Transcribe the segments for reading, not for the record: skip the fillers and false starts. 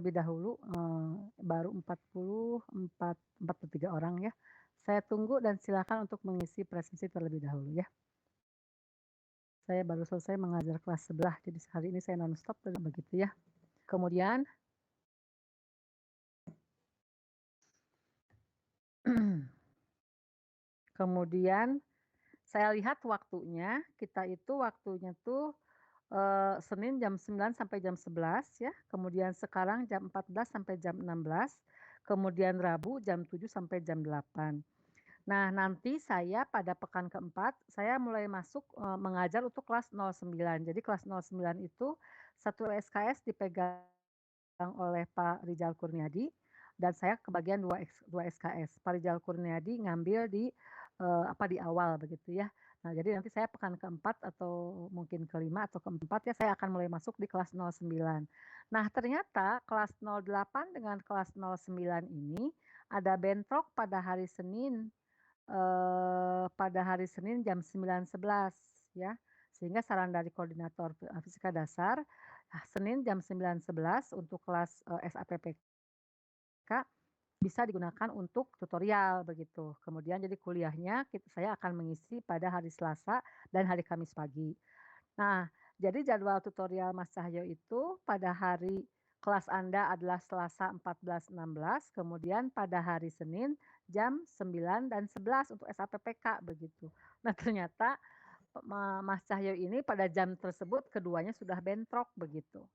terlebih dahulu, baru 43 orang ya. Saya tunggu dan silakan untuk mengisi presentasi terlebih dahulu ya. Saya baru selesai mengajar kelas sebelah, jadi hari ini saya nonstop begitu ya. Kemudian kemudian saya lihat waktunya, kita itu waktunya tuh, Senin jam 9 sampai jam 11 ya, kemudian sekarang jam 14 sampai jam 16, kemudian Rabu jam 7 sampai jam 8. Nah, nanti saya pada pekan keempat, saya mulai masuk, mengajar untuk kelas 09. Jadi kelas 09 itu satu SKS dipegang oleh Pak Rijal Kurniadi dan saya kebagian 2 SKS. Pak Rijal Kurniadi ngambil di awal begitu ya. Nah, jadi nanti saya pekan keempat atau mungkin kelima atau keempat ya, saya akan mulai masuk di kelas 09. Nah, ternyata kelas 08 dengan kelas 09 ini ada bentrok pada hari Senin jam 9.11 ya. Sehingga saran dari koordinator fisika dasar, Senin jam 9.11 untuk kelas SAPPK bisa digunakan untuk tutorial begitu. Kemudian jadi kuliahnya saya akan mengisi pada hari Selasa dan hari Kamis pagi. Nah, jadi jadwal tutorial Mas Cahyo itu pada hari kelas Anda adalah Selasa 14.16, kemudian pada hari Senin jam 9 dan 11 untuk SAPPK begitu. Nah, ternyata Mas Cahyo ini pada jam tersebut keduanya sudah bentrok begitu.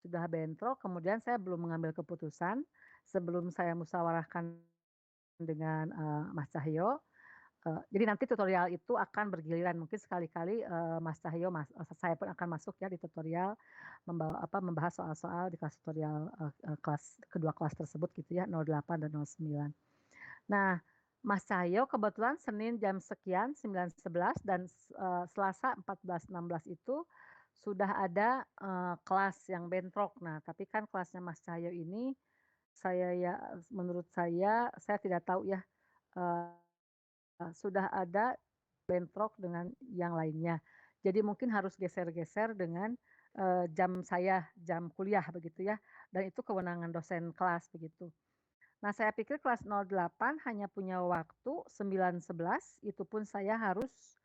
Sudah bentrok, kemudian saya belum mengambil keputusan sebelum saya musyawarahkan dengan Mas Cahyo. Jadi nanti tutorial itu akan bergiliran, mungkin sekali-kali, Mas Cahyo saya pun akan masuk ya di tutorial, membahas soal-soal di kelas tutorial, kedua kelas tersebut gitu ya, 08 dan 09. Nah, Mas Cahyo kebetulan Senin jam sekian, 9.11 dan Selasa 14.16 itu sudah ada, kelas yang bentrok. Nah, tapi kan kelasnya Mas Cahyo ini, menurut saya tidak tahu ya, eee sudah ada bentrok dengan yang lainnya. Jadi mungkin harus geser-geser dengan, jam kuliah begitu ya, dan itu kewenangan dosen kelas begitu. Nah, saya pikir kelas 08 hanya punya waktu 9.11, itu pun saya harus,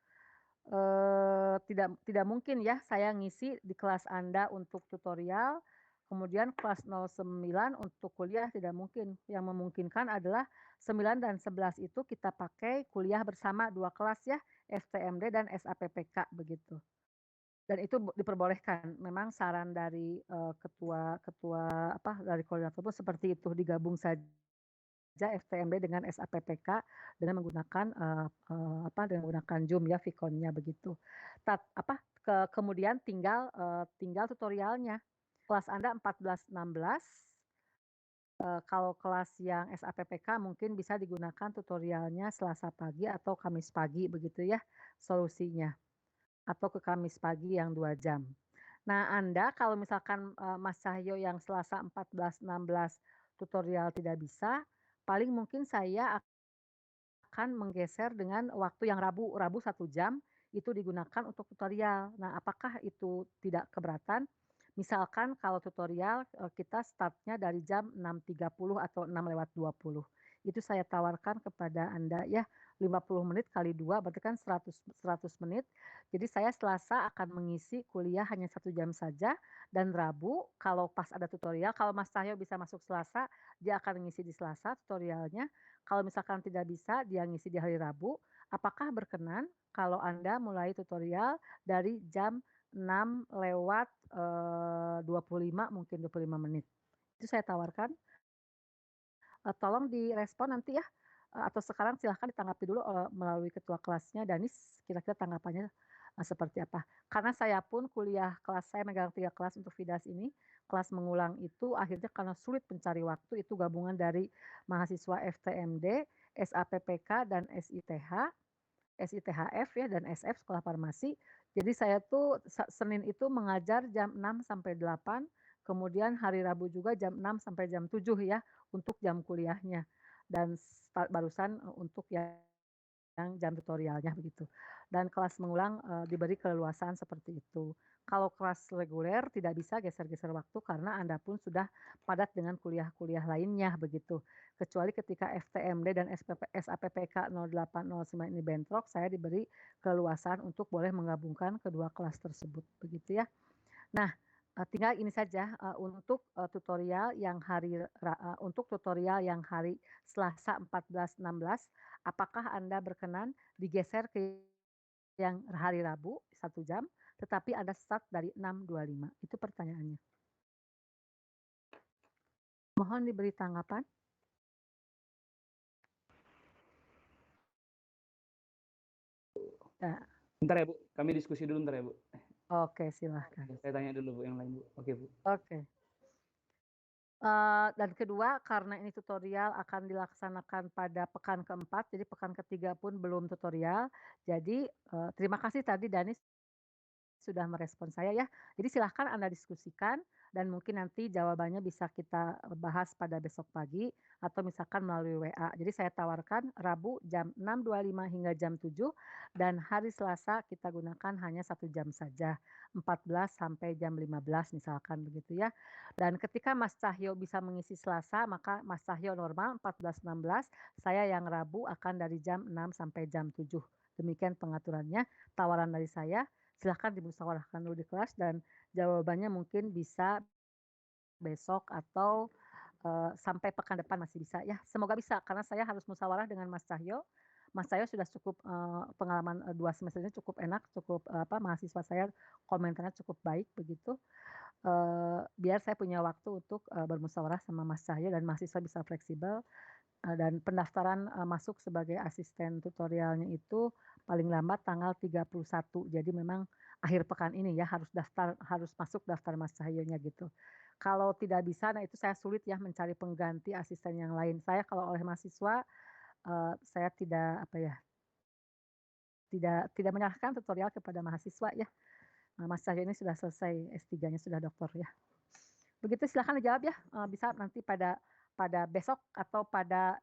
tidak mungkin ya saya ngisi di kelas Anda untuk tutorial, kemudian kelas 09 untuk kuliah tidak mungkin. Yang memungkinkan adalah 9 dan 11 itu kita pakai kuliah bersama 2 kelas ya, FTMD dan SAPPK begitu. Dan itu diperbolehkan. Memang saran dari, ketua ketua dari koordinator pun seperti itu, digabung saja FTMD dengan SAPPK dengan menggunakan, dengan menggunakan Zoom ya, Vkonnya begitu. Kemudian tinggal tutorialnya. Kelas Anda 14.16, kalau kelas yang SAPPK mungkin bisa digunakan tutorialnya Selasa pagi atau Kamis pagi begitu ya, solusinya. Atau ke Kamis pagi yang 2 jam. Nah, Anda kalau misalkan, Mas Cahyo yang Selasa 14.16 tutorial tidak bisa, paling mungkin saya akan menggeser dengan waktu yang Rabu 1 jam, itu digunakan untuk tutorial. Nah, apakah itu tidak keberatan? Misalkan kalau tutorial, kita startnya dari jam 6.30 atau 6.20. Itu saya tawarkan kepada Anda ya, 50 menit kali 2 berarti kan 100 menit. Jadi saya Selasa akan mengisi kuliah hanya 1 jam saja, dan Rabu kalau pas ada tutorial, kalau Mas Cahyo bisa masuk Selasa, dia akan mengisi di Selasa tutorialnya. Kalau misalkan tidak bisa, dia ngisi di hari Rabu, apakah berkenan kalau Anda mulai tutorial dari jam 6:25 mungkin 25 menit. Itu saya tawarkan, tolong direspon nanti ya, atau sekarang silahkan ditanggapi dulu, melalui ketua kelasnya Danis, kira-kira tanggapannya, seperti apa. Karena saya pun kuliah kelas saya megang 3 kelas untuk FIDAS ini, kelas mengulang itu akhirnya karena sulit mencari waktu, itu gabungan dari mahasiswa FTMD, SAPPK, dan SITH, SITHF ya, dan SF Sekolah Farmasi. Jadi saya tuh Senin itu mengajar jam 6 sampai 8, kemudian hari Rabu juga jam 6 sampai jam 7 ya, untuk jam kuliahnya. Dan barusan, untuk yang jam tutorialnya begitu. Dan kelas mengulang, diberi keleluasaan seperti itu. Kalau kelas reguler tidak bisa geser-geser waktu karena Anda pun sudah padat dengan kuliah-kuliah lainnya begitu. Kecuali ketika FTMD dan SAPPK 0809 ini bentrok, saya diberi keleluasaan untuk boleh menggabungkan kedua kelas tersebut, begitu ya. Nah, tinggal ini saja, untuk, tutorial yang hari Selasa 14.16, apakah Anda berkenan digeser ke yang hari Rabu 1 jam, tetapi Anda start dari 6.25? Itu pertanyaannya. Mohon diberi tanggapan. Ya. Bentar ya Bu, kami diskusi dulu bentar ya Bu. Oke, silahkan. Saya tanya dulu Bu yang lain Bu. Oke Bu. Oke. Dan kedua, karena ini tutorial akan dilaksanakan pada pekan keempat, jadi pekan ketiga pun belum tutorial. Jadi, terima kasih tadi Danis sudah merespon saya ya. Jadi silahkan Anda diskusikan dan mungkin nanti jawabannya bisa kita bahas pada besok pagi atau misalkan melalui WA. Jadi saya tawarkan Rabu jam 6.25 hingga jam 7 dan hari Selasa kita gunakan hanya 1 jam saja, 14 sampai jam 15 misalkan begitu ya. Dan ketika Mas Cahyo bisa mengisi Selasa, maka Mas Cahyo normal 14.16, saya yang Rabu akan dari jam 6 sampai jam 7. Demikian pengaturannya, tawaran dari saya. Silahkan dimusyawarahkan dulu di kelas dan jawabannya mungkin bisa besok atau, sampai pekan depan masih bisa ya. Semoga bisa karena saya harus musyawarah dengan Mas Cahyo. Mas Cahyo sudah cukup, pengalaman, 2 semester ini cukup enak, cukup, mahasiswa saya komentarnya cukup baik begitu. Biar saya punya waktu untuk, bermusyawarah sama Mas Cahyo dan mahasiswa bisa fleksibel. Dan pendaftaran, masuk sebagai asisten tutorialnya itu paling lambat tanggal 31. Jadi memang akhir pekan ini ya harus masuk daftar Mas Cahyonya gitu. Kalau tidak bisa, nah itu saya sulit ya mencari pengganti asisten yang lain. Saya kalau oleh mahasiswa, saya tidak apa ya, tidak menyerahkan tutorial kepada mahasiswa ya. Mas Cahyo ini sudah selesai S3-nya, sudah doktor ya. Begitu silahkan dijawab ya, bisa nanti pada besok atau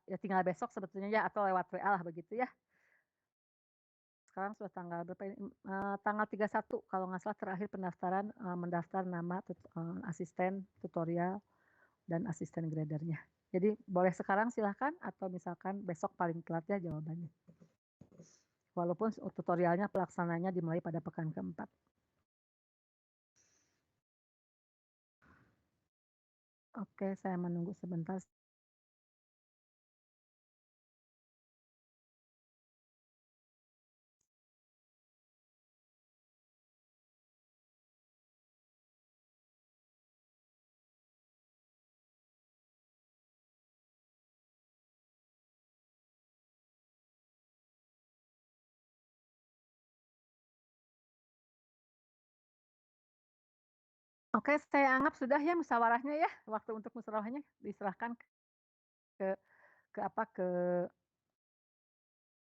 ya tinggal besok sebetulnya ya atau lewat WA lah begitu ya. Sekarang sudah tanggal berapa ini, tanggal 31 kalau nggak salah terakhir pendaftaran, mendaftar nama asisten tutorial dan asisten gradernya. Jadi boleh sekarang silahkan atau misalkan besok paling telat ya jawabannya. Walaupun tutorialnya pelaksananya dimulai pada pekan keempat. Oke, saya menunggu sebentar. Oke, saya anggap sudah ya musyawarahnya ya, waktu untuk musyawarahnya diserahkan ke ke apa,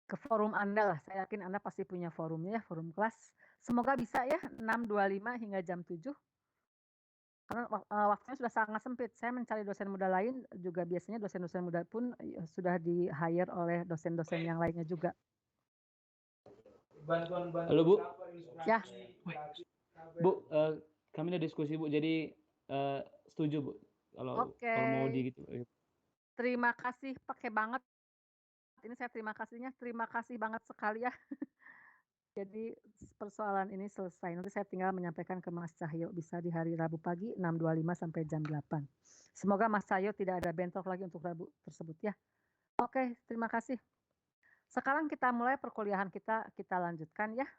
ke forum Anda lah, saya yakin Anda pasti punya forumnya ya, forum kelas. Semoga bisa ya 6.25 hingga jam 7, karena waktunya sudah sangat sempit. Saya mencari dosen muda lain juga biasanya dosen-dosen muda pun sudah di-hire oleh dosen-dosen yang lainnya juga. Halo Bu. Ya. Bu, kami ada diskusi Bu, jadi setuju Bu kalau mau gitu. Terima kasih, pakai banget. Ini saya terima kasih banget sekali ya. Jadi persoalan ini selesai. Nanti saya tinggal menyampaikan ke Mas Cahyo bisa di hari Rabu pagi 6.25 sampai jam 8. Semoga Mas Cahyo tidak ada bentrok lagi untuk Rabu tersebut ya. Oke, terima kasih. Sekarang kita mulai perkuliahan kita lanjutkan ya.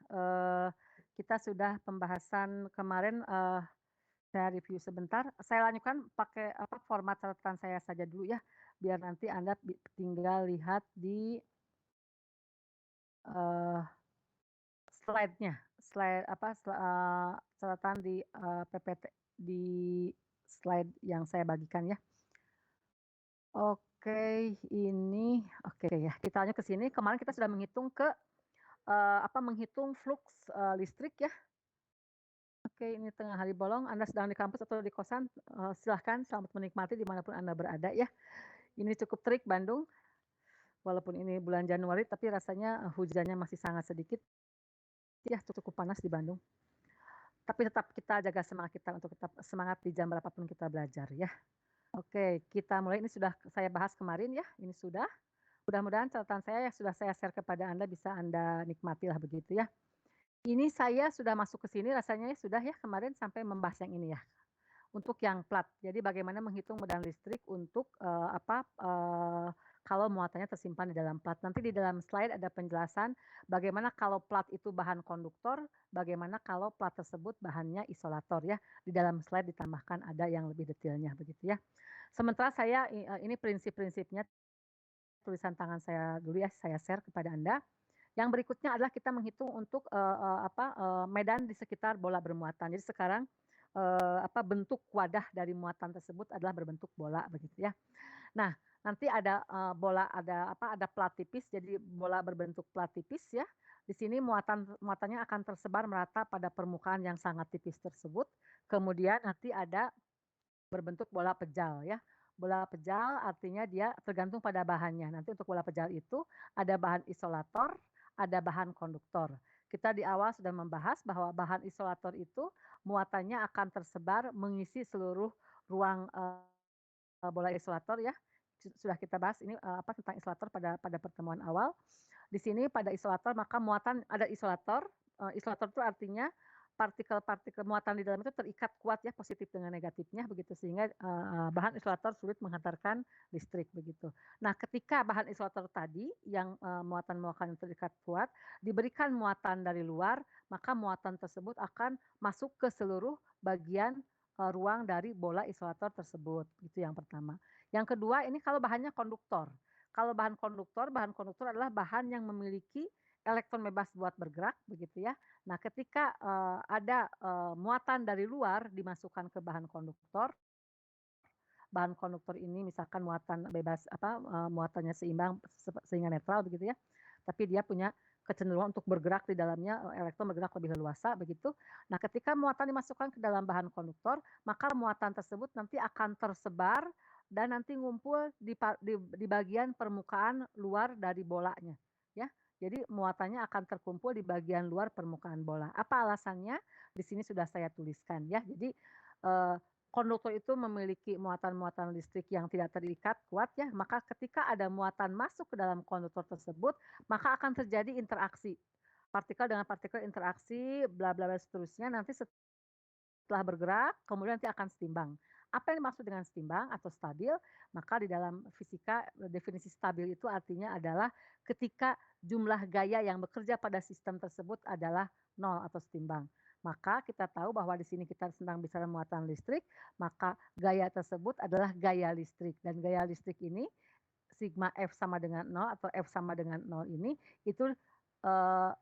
Kita sudah pembahasan kemarin, saya review sebentar. Saya lanjutkan pakai format catatan saya saja dulu ya, biar nanti Anda tinggal lihat di slide-nya, catatan di PPT di slide yang saya bagikan ya. Oke, oke ya, kita lanjut ke sini. Kemarin kita sudah menghitung menghitung flux listrik ya. Oke, ini tengah hari bolong, Anda sedang di kampus atau di kosan, silahkan selamat menikmati dimanapun Anda berada ya. Ini cukup terik Bandung, walaupun ini bulan Januari tapi rasanya hujannya masih sangat sedikit. Ya, cukup panas di Bandung. tapi tetap kita jaga semangat kita untuk tetap semangat di jam berapapun kita belajar ya. Oke, kita mulai, ini sudah saya bahas kemarin ya, ini sudah. Mudah-mudahan catatan saya yang sudah saya share kepada Anda bisa Anda nikmatilah begitu ya. Ini saya sudah masuk ke sini rasanya sudah ya kemarin sampai membahas yang ini ya. Untuk yang plat, jadi bagaimana menghitung medan listrik untuk, kalau muatannya tersimpan di dalam plat. Nanti di dalam slide ada penjelasan bagaimana kalau plat itu bahan konduktor, bagaimana kalau plat tersebut bahannya isolator ya. Di dalam slide ditambahkan ada yang lebih detailnya begitu ya. Sementara saya ini prinsip-prinsipnya tulisan tangan saya dulu ya, saya share kepada Anda. Yang berikutnya adalah kita menghitung untuk, medan di sekitar bola bermuatan. Jadi sekarang, bentuk wadah dari muatan tersebut adalah berbentuk bola begitu ya. Nah, nanti ada, ada plat tipis, jadi bola berbentuk plat tipis ya. Di sini muatannya akan tersebar merata pada permukaan yang sangat tipis tersebut. Kemudian nanti ada berbentuk bola pejal ya. Bola pejal artinya dia tergantung pada bahannya. Nanti untuk bola pejal itu ada bahan isolator, ada bahan konduktor. Kita di awal sudah membahas bahwa bahan isolator itu muatannya akan tersebar mengisi seluruh ruang, bola isolator ya. Sudah kita bahas ini, tentang isolator pada pertemuan awal. Di sini pada isolator maka muatan ada isolator, isolator itu artinya partikel-partikel muatan di dalam itu terikat kuat ya, positif dengan negatifnya begitu, sehingga, bahan isolator sulit menghantarkan listrik begitu. Nah, ketika bahan isolator tadi yang, muatan-muatan terikat kuat diberikan muatan dari luar, maka muatan tersebut akan masuk ke seluruh bagian, ruang dari bola isolator tersebut, itu yang pertama. Yang kedua ini kalau bahannya konduktor. Kalau bahan konduktor adalah bahan yang memiliki elektron bebas buat bergerak begitu ya. Nah, ketika, ada, muatan dari luar dimasukkan ke bahan konduktor ini misalkan muatan bebas muatannya seimbang sehingga netral begitu ya, tapi dia punya kecenderungan untuk bergerak di dalamnya, elektron bergerak lebih leluasa begitu. Nah, ketika muatan dimasukkan ke dalam bahan konduktor, maka muatan tersebut nanti akan tersebar dan nanti ngumpul di bagian permukaan luar dari bolanya, ya. Jadi muatannya akan terkumpul di bagian luar permukaan bola. Apa alasannya? Di sini sudah saya tuliskan ya. Jadi, eee, konduktor itu memiliki muatan-muatan listrik yang tidak terikat kuat ya, maka ketika ada muatan masuk ke dalam konduktor tersebut, maka akan terjadi interaksi. Partikel dengan partikel interaksi, bla bla bla seterusnya, nanti setelah bergerak, kemudian nanti akan setimbang. Apa yang dimaksud dengan setimbang atau stabil? Maka di dalam fisika definisi stabil itu artinya adalah ketika jumlah gaya yang bekerja pada sistem tersebut adalah nol atau setimbang. Maka kita tahu bahwa di sini kita sedang bicara muatan listrik, maka gaya tersebut adalah gaya listrik dan gaya listrik ini sigma F sama dengan nol atau F sama dengan nol ini itu,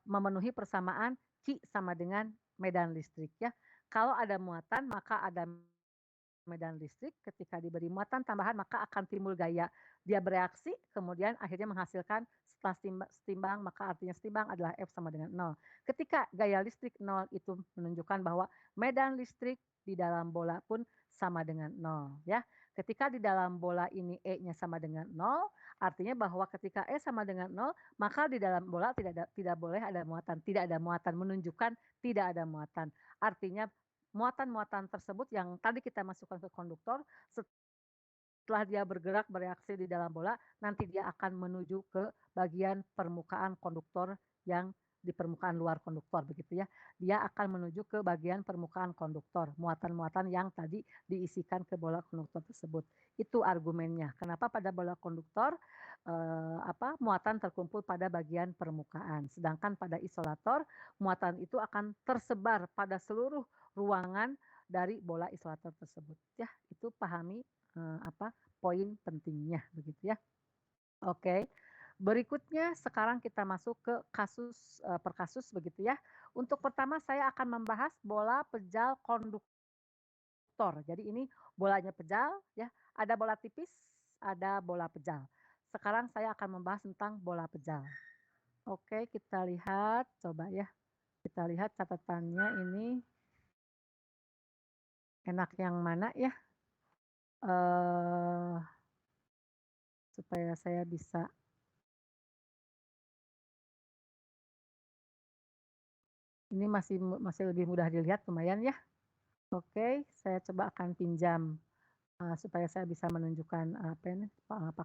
memenuhi persamaan Q sama dengan medan listrik ya. Kalau ada muatan maka ada medan listrik, ketika diberi muatan tambahan maka akan timbul gaya. Dia bereaksi kemudian akhirnya menghasilkan setelah setimbang maka artinya setimbang adalah F sama dengan nol. Ketika gaya listrik nol itu menunjukkan bahwa medan listrik di dalam bola pun sama dengan nol ya. Ketika di dalam bola ini E-nya sama dengan nol, artinya bahwa ketika E sama dengan nol, maka di dalam bola tidak boleh ada muatan, tidak ada muatan, menunjukkan tidak ada muatan. Artinya muatan-muatan tersebut yang tadi kita masukkan ke konduktor, setelah dia bergerak bereaksi di dalam bola, nanti dia akan menuju ke bagian permukaan konduktor yang di permukaan luar konduktor begitu ya. Dia akan menuju ke bagian permukaan konduktor, muatan-muatan yang tadi diisikan ke bola konduktor tersebut. Itu argumennya. Kenapa pada bola konduktor muatan terkumpul pada bagian permukaan, sedangkan pada isolator muatan itu akan tersebar pada seluruh ruangan dari bola isolator tersebut. Ya, itu pahami poin pentingnya begitu ya. Oke. Berikutnya sekarang kita masuk ke kasus, per kasus begitu ya. Untuk pertama saya akan membahas bola pejal konduktor. Jadi ini bolanya pejal ya, ada bola tipis, ada bola pejal. Sekarang saya akan membahas tentang bola pejal. Oke, kita lihat coba ya. Kita lihat catatannya ini enak yang mana ya? Eee, supaya saya bisa Ini masih lebih mudah dilihat, lumayan ya. Oke, saya coba akan pinjam supaya saya bisa menunjukkan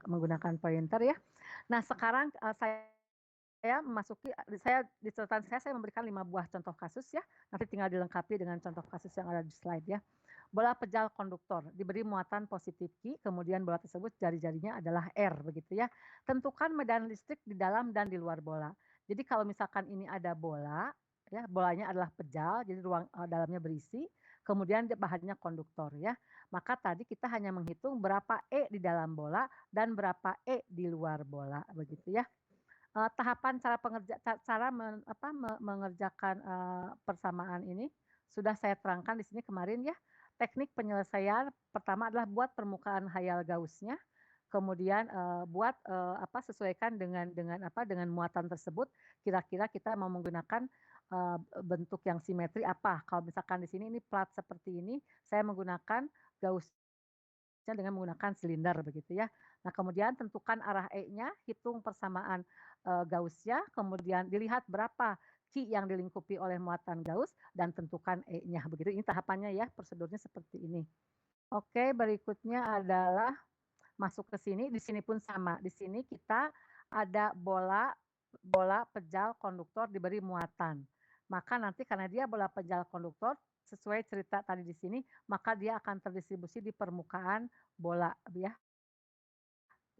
menggunakan pointer ya. Nah, sekarang saya di catatan saya memberikan 5 buah contoh kasus ya. Nanti tinggal dilengkapi dengan contoh kasus yang ada di slide ya. Bola pejal konduktor diberi muatan positif Q, kemudian bola tersebut jari-jarinya adalah R begitu ya. Tentukan medan listrik di dalam dan di luar bola. Jadi kalau misalkan ini ada bola, ya bolanya adalah pejal, jadi ruang dalamnya berisi, kemudian bahannya konduktor ya. Maka tadi kita hanya menghitung berapa E di dalam bola dan berapa E di luar bola begitu ya. Tahapan cara mengerjakan persamaan ini sudah saya terangkan di sini kemarin ya. Teknik penyelesaian pertama adalah buat permukaan hayal Gauss-nya, kemudian sesuaikan dengan muatan tersebut. Kira-kira kita mau menggunakan bentuk yang simetri apa. Kalau misalkan di sini ini plat seperti ini, saya menggunakan Gauss-nya dengan menggunakan silinder begitu ya. Nah, kemudian tentukan arah E-nya, hitung persamaan Gauss-nya, kemudian dilihat berapa Q yang dilingkupi oleh muatan Gauss dan tentukan E-nya begitu. Ini tahapannya ya, prosedurnya seperti ini. Oke, berikutnya adalah masuk ke sini, di sini pun sama. Di sini kita ada bola pejal konduktor diberi muatan. Maka nanti karena dia bola pejal konduktor, sesuai cerita tadi di sini, maka dia akan terdistribusi di permukaan bola ya.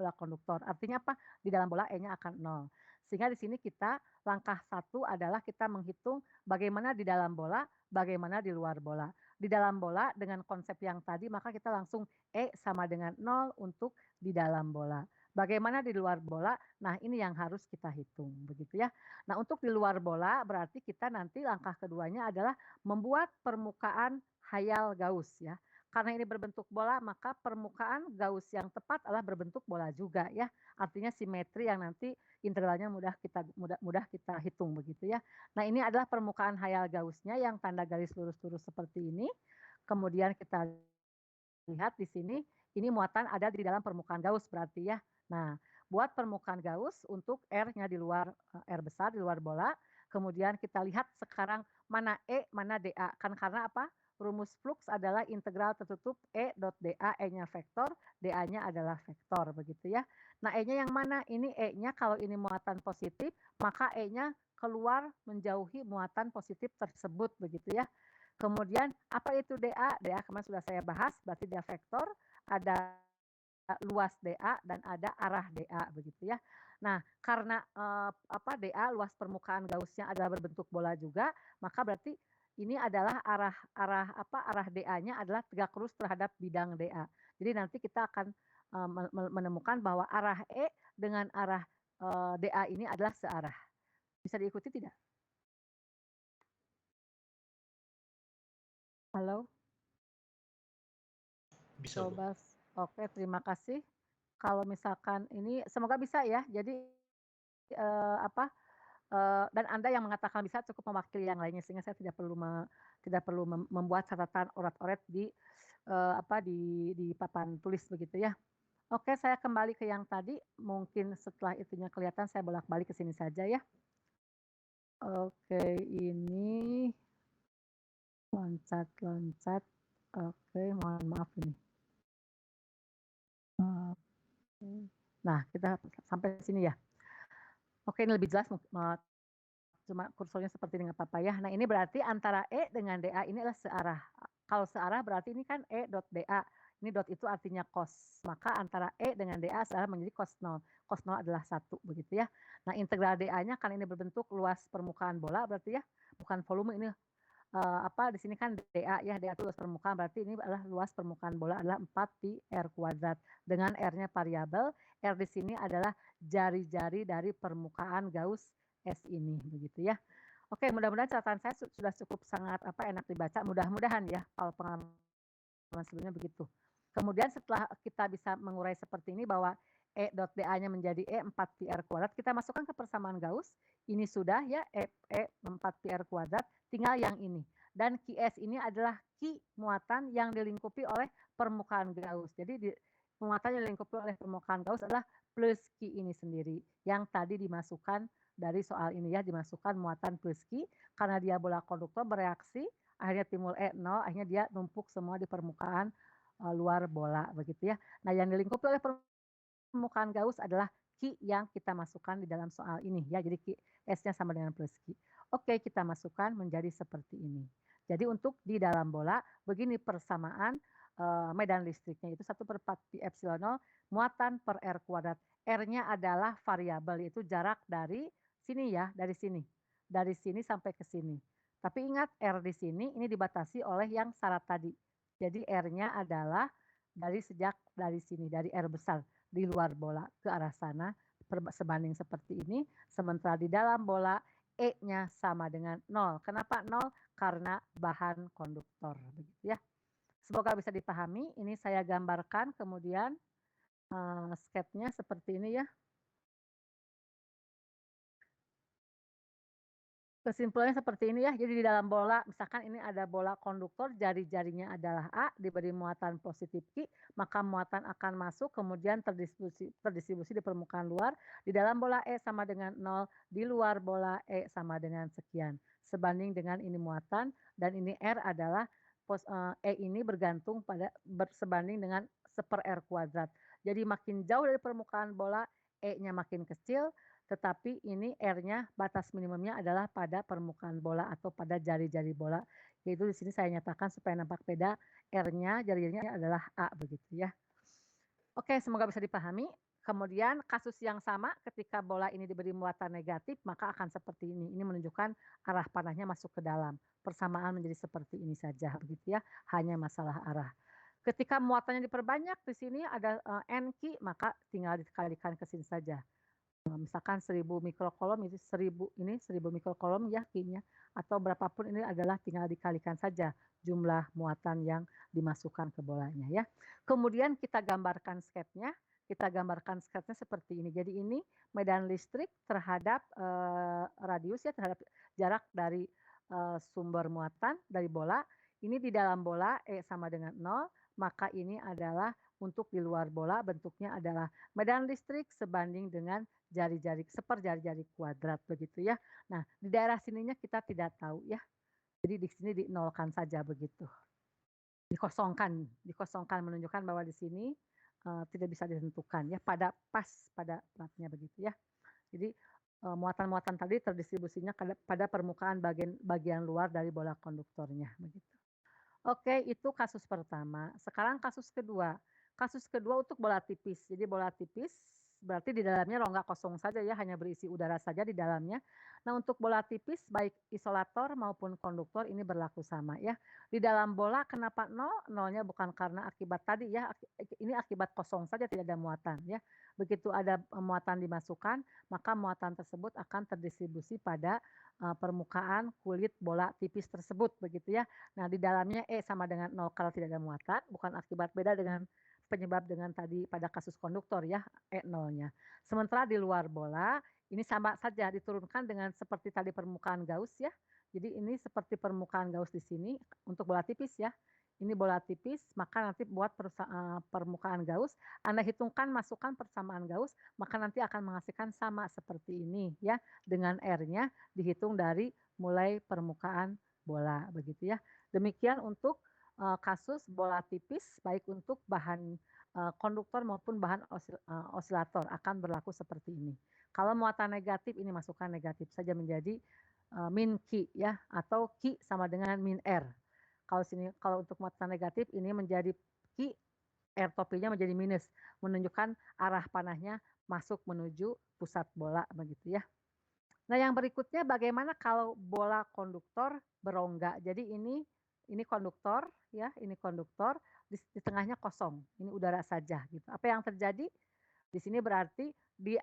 Bola konduktor. Artinya apa? Di dalam bola E-nya akan 0. Sehingga di sini kita langkah 1 adalah kita menghitung bagaimana di dalam bola, bagaimana di luar bola. Di dalam bola dengan konsep yang tadi maka kita langsung E sama dengan 0 untuk di dalam bola. Bagaimana di luar bola? Nah, ini yang harus kita hitung begitu ya. Nah, untuk di luar bola berarti kita nanti langkah keduanya adalah membuat permukaan hayal Gauss ya. Karena ini berbentuk bola, maka permukaan Gauss yang tepat adalah berbentuk bola juga ya. Artinya simetri yang nanti integralnya mudah kita hitung begitu ya. Nah, ini adalah permukaan hayal Gauss-nya yang tanda garis lurus-lurus seperti ini. Kemudian kita lihat di sini, ini muatan ada di dalam permukaan Gauss berarti ya. Nah, buat permukaan Gauss untuk R-nya di luar, R besar di luar bola. Kemudian kita lihat sekarang mana E, mana dA. Kan karena apa? Rumus flux adalah integral tertutup E dot dA, E-nya vektor, dA-nya adalah vektor begitu ya. Nah, E-nya yang mana? Ini E-nya kalau ini muatan positif, maka E-nya keluar menjauhi muatan positif tersebut begitu ya. Kemudian apa itu dA? dA kemarin sudah saya bahas, berarti dia vektor, ada luas dA dan ada arah dA begitu ya. Nah, karena dA luas permukaan Gauss-nya adalah berbentuk bola juga, maka berarti ini adalah arah dA-nya adalah tegak lurus terhadap bidang dA. Jadi nanti kita akan menemukan bahwa arah E dengan arah dA ini adalah searah. Bisa diikuti tidak? Halo? Bisa, Bu. Coba. Oke, terima kasih. Kalau misalkan ini semoga bisa ya. Jadi dan Anda yang mengatakan bisa cukup mewakili yang lainnya sehingga saya tidak perlu membuat catatan orat-oret di papan tulis begitu ya. Oke, saya kembali ke yang tadi. Mungkin setelah itunya kelihatan saya bolak-balik ke sini saja ya. Oke, ini loncat-loncat. Oke, mohon maaf ini. Nah, kita sampai sini ya. Oke, ini lebih jelas, cuma kursornya seperti ini nggak apa-apa ya. Nah, ini berarti antara E dengan dA ini adalah searah. Kalau searah berarti ini kan E dot dA. Ini dot itu artinya cos. Maka antara E dengan dA searah menjadi cos 0. Cos 0 adalah 1 begitu ya. Nah, integral dA-nya kan ini berbentuk luas permukaan bola berarti ya. Bukan volume ini di sini kan dA ya, dA itu luas permukaan, berarti ini adalah luas permukaan bola adalah 4 pi R kuadrat. Dengan R-nya variabel, R di sini adalah jari-jari dari permukaan Gauss S ini, begitu ya. Oke, mudah-mudahan catatan saya sudah cukup sangat enak dibaca, mudah-mudahan ya, kalau pengalaman sebelumnya begitu. Kemudian setelah kita bisa mengurai seperti ini bahwa E dot dA-nya menjadi E 4 pi R kuadrat, kita masukkan ke persamaan Gauss, ini sudah ya, E 4 pi R kuadrat, tinggal yang ini. Dan QS ini adalah Q muatan yang dilingkupi oleh permukaan Gauss. Jadi muatan yang dilingkupi oleh permukaan Gauss adalah plus Q ini sendiri, yang tadi dimasukkan dari soal ini ya, dimasukkan muatan plus Q, karena dia bola konduktor bereaksi, akhirnya timbul E0, akhirnya dia numpuk semua di permukaan, luar bola, begitu ya. Nah, yang dilingkupi oleh permukaan Gauss adalah Q yang kita masukkan di dalam soal ini ya, jadi Q S-nya sama dengan plus Q. Oke, kita masukkan menjadi seperti ini. Jadi untuk di dalam bola, begini persamaan medan listriknya itu 1/4 pi epsilon nol muatan per R kuadrat. R-nya adalah variabel, yaitu jarak dari sini ya, dari sini. Dari sini sampai ke sini. Tapi ingat R di sini ini dibatasi oleh yang syarat tadi. Jadi R-nya adalah dari sini, dari R besar di luar bola ke arah sana sebanding seperti ini. Sementara di dalam bola E-nya sama dengan 0. Kenapa 0? Karena bahan konduktor, begitu ya. Semoga bisa dipahami. Ini saya gambarkan kemudian sketnya seperti ini ya. Kesimpulannya seperti ini ya. Jadi di dalam bola, misalkan ini ada bola konduktor, jari-jarinya adalah A, diberi muatan positif Q, maka muatan akan masuk, kemudian terdistribusi di permukaan luar. Di dalam bola E sama dengan 0, di luar bola E sama dengan sekian. Sebanding dengan ini muatan, dan ini R adalah E ini bergantung pada sebanding dengan 1/R kuadrat. Jadi makin jauh dari permukaan bola, E-nya makin kecil, tetapi ini R-nya batas minimumnya adalah pada permukaan bola atau pada jari-jari bola. Yaitu di sini saya nyatakan supaya nampak beda, R-nya jari-jarinya adalah A begitu ya. Oke, semoga bisa dipahami. Kemudian kasus yang sama ketika bola ini diberi muatan negatif maka akan seperti ini. Ini menunjukkan arah panahnya masuk ke dalam. Persamaan menjadi seperti ini saja begitu ya, hanya masalah arah. Ketika muatannya diperbanyak di sini ada N Q maka tinggal dikalikan ke sini saja. Misalkan 1000 mikrokolom itu 1000 mikrokolom ya Q-nya atau berapapun ini adalah tinggal dikalikan saja jumlah muatan yang dimasukkan ke bolanya ya. Kemudian kita gambarkan sketnya seperti ini. Jadi ini medan listrik terhadap radius ya, terhadap jarak dari sumber muatan dari bola. Ini di dalam bola E sama dengan 0, maka ini adalah untuk di luar bola bentuknya adalah medan listrik sebanding dengan jari-jari seperjari-jari kuadrat begitu ya. Nah, di daerah sininya kita tidak tahu ya. Jadi di sini dinolkan saja begitu. Dikosongkan menunjukkan bahwa di sini tidak bisa ditentukan ya pada platnya begitu ya. Jadi muatan-muatan tadi terdistribusinya pada permukaan bagian luar dari bola konduktornya begitu. Oke, itu kasus pertama. Sekarang kasus kedua. Kasus kedua untuk bola tipis. Jadi bola tipis berarti di dalamnya rongga kosong saja ya, hanya berisi udara saja di dalamnya. Nah, untuk bola tipis baik isolator maupun konduktor ini berlaku sama ya. Di dalam bola kenapa 0? Nolnya bukan karena akibat tadi ya, ini akibat kosong saja tidak ada muatan ya. Begitu ada muatan dimasukkan, maka muatan tersebut akan terdistribusi pada permukaan kulit bola tipis tersebut begitu ya. Nah, di dalamnya E sama dengan 0 kalau tidak ada muatan, bukan akibat beda dengan penyebab dengan tadi pada kasus konduktor ya, E0-nya. Sementara di luar bola, ini sama saja diturunkan dengan seperti tadi permukaan Gauss ya. Jadi ini seperti permukaan Gauss di sini untuk bola tipis ya. Ini bola tipis, maka nanti buat permukaan Gauss, Anda hitungkan masukkan persamaan Gauss, maka nanti akan menghasilkan sama seperti ini ya, dengan R-nya dihitung dari mulai permukaan bola begitu ya. Demikian untuk kasus bola tipis baik untuk bahan konduktor maupun bahan osilator akan berlaku seperti ini. Kalau muatan negatif ini masukkan negatif saja menjadi min Q ya atau Q sama dengan min R. Kalau untuk muatan negatif ini menjadi Q, R topinya menjadi minus, menunjukkan arah panahnya masuk menuju pusat bola begitu ya. Nah, yang berikutnya bagaimana kalau bola konduktor berongga. Jadi ini konduktor ya, ini konduktor di tengahnya kosong, ini udara saja gitu. Apa yang terjadi? Di sini berarti di